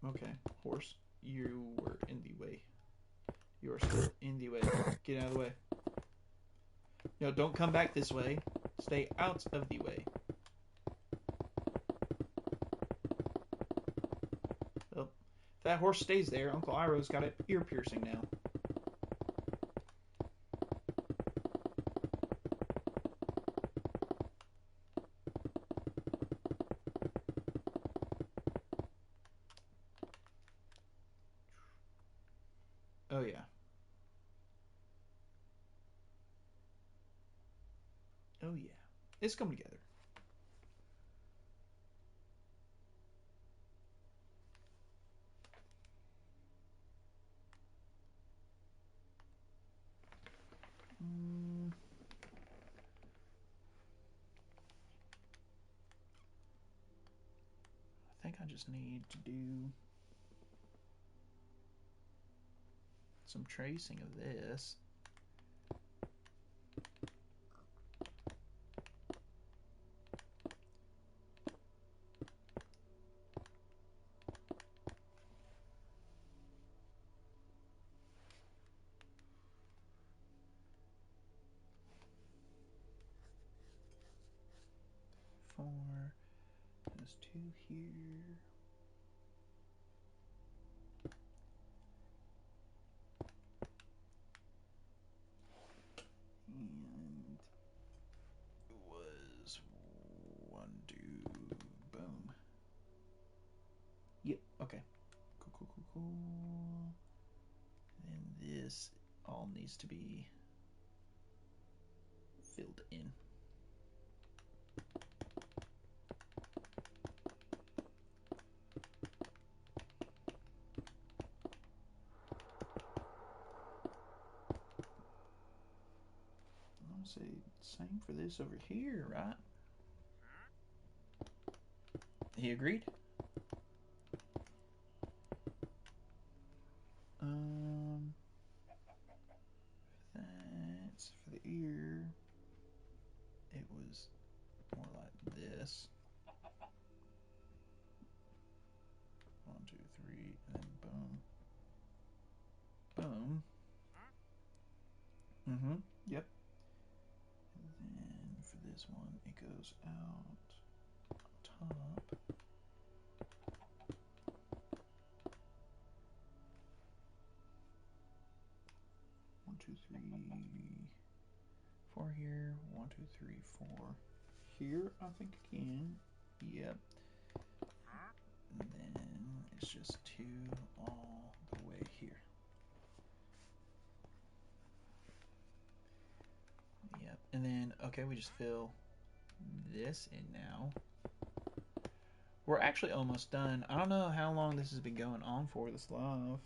Okay, horse, you were in the way. You are still in the way. Get out of the way. No, don't come back this way. Stay out of the way. Oh, if that horse stays there, Uncle Iroh's got an ear piercing now. Oh yeah. Oh yeah. It's coming together. I think I just need to do some tracing of this. Four. There's 2 here. And it was 1, 2, boom. Yep, okay. Cool. And this all needs to be Same for this over here, right? He agreed. That's for the ear. It was more like this. 1, 2, 3, and then boom. Boom. Mm-hmm. Yep. And then for this one, it goes out top. 1, 2, 3, 4 here. 1, 2, 3, 4 here. I think again. Yep. And then it's just 2 all the way here. Yep. And then okay, we just fill this in now. We're actually almost done. I don't know how long this has been going on for, this live,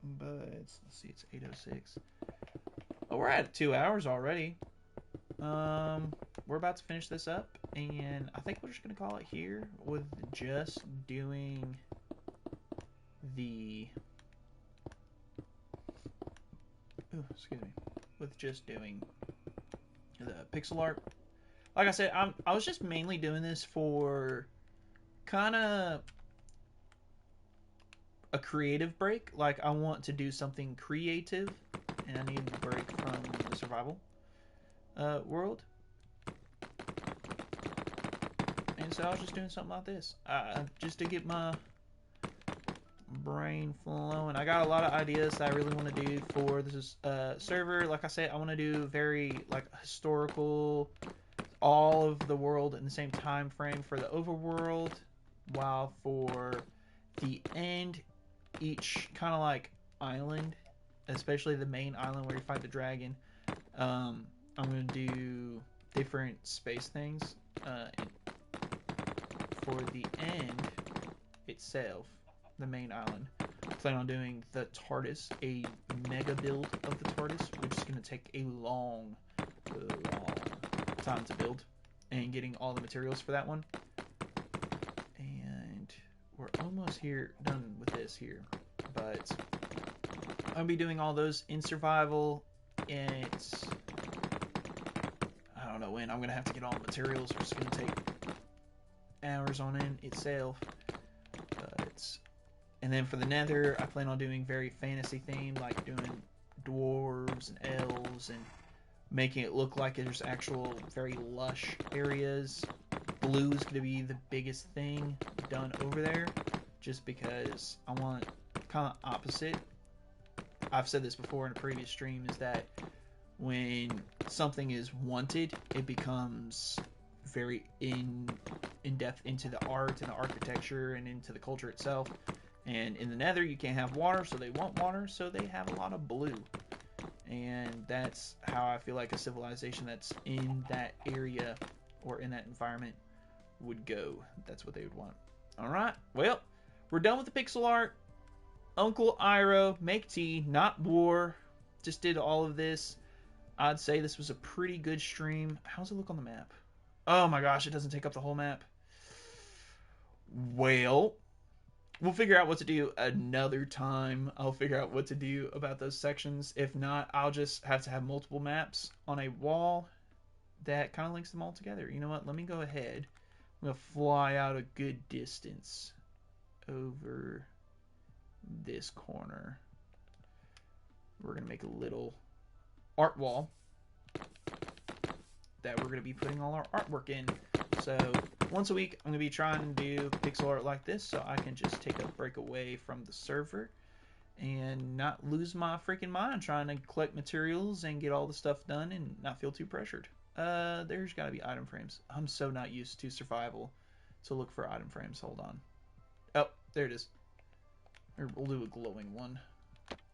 but let's see, it's 8:06. Oh, we're at 2 hours already. We're about to finish this up, and I think we're just gonna call it here with just doing the with just doing the pixel art. Like I said, I was just mainly doing this for kind of a creative break. Like, I want to do something creative, and I need a break from the survival world. And so I was just doing something like this, just to get my brain flowing. I got a lot of ideas that I really want to do for this server. Like I said, I want to do very like historical, all of the world in the same time frame for the overworld, while for the end, each kind of like island, especially the main island where you fight the dragon, I'm going to do different space things. For the end itself, the main island, I plan on doing the TARDIS, a mega build of the TARDIS, which is going to take a long time to build, and getting all the materials for that one. And we're almost here, done with this here, but I'll be doing all those in survival. It's, I don't know when I'm going to have to get all the materials, which is going to take hours on end itself. But, and then for the nether, I plan on doing very fantasy themed, like doing dwarves and elves and making it look like there's actual very lush areas. Blue is going to be the biggest thing done over there, just because I want kind of opposite. I've said this before in a previous stream, is that when something is wanted, it becomes very in depth into the art and the architecture and into the culture itself. And in the nether, you can't have water, so they want water, so they have a lot of blue. And that's how I feel like a civilization that's in that area or in that environment would go. That's what they would want. Alright, well, we're done with the pixel art. Uncle Iroh, make tea, not war. Just did all of this. I'd say this was a pretty good stream. How's it look on the map? Oh my gosh, it doesn't take up the whole map. Well, we'll figure out what to do another time. I'll figure out what to do about those sections. If not, I'll just have to have multiple maps on a wall that kind of links them all together. You know what? Let me go ahead. I'm going to fly out a good distance over this corner. We're going to make a little art wall that we're going to be putting all our artwork in. So once a week, I'm going to be trying to do pixel art like this, so I can just take a break away from the server and not lose my freaking mind trying to collect materials and get all the stuff done and not feel too pressured. There's got to be item frames. I'm so not used to survival to look for item frames. Hold on. Oh, there it is. We'll do a glowing one.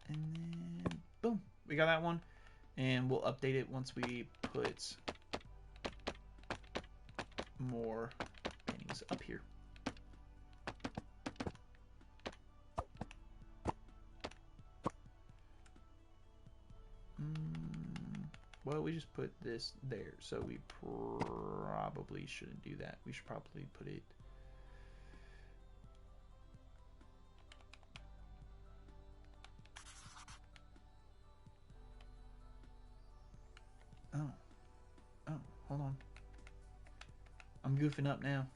And then, boom, we got that one. And we'll update it once we put more paintings up here. well, we just put this there, so we probably shouldn't do that. We should probably put it... Oh. Oh, hold on. I'm goofing up now.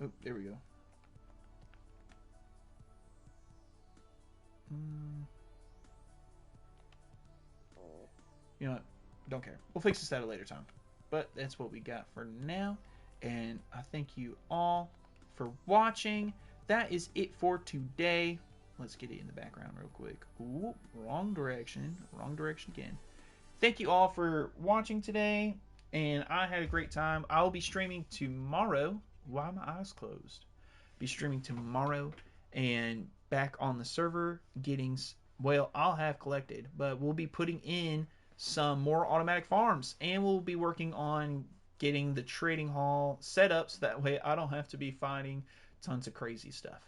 Oh, there we go. You know what? Don't care. We'll fix this at a later time. But that's what we got for now. And I thank you all for watching. That is it for today. Let's get it in the background real quick. Ooh, wrong direction. Wrong direction again. Thank you all for watching today. And I had a great time. I'll be streaming tomorrow. Why are my eyes closed? Be streaming tomorrow and back on the server getting, well, I'll have collected, but we'll be putting in some more automatic farms, and we'll be working on getting the trading hall set up so that way I don't have to be fighting tons of crazy stuff.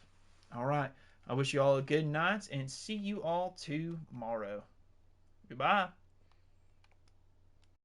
All right. I wish you all a good night and see you all tomorrow. Goodbye.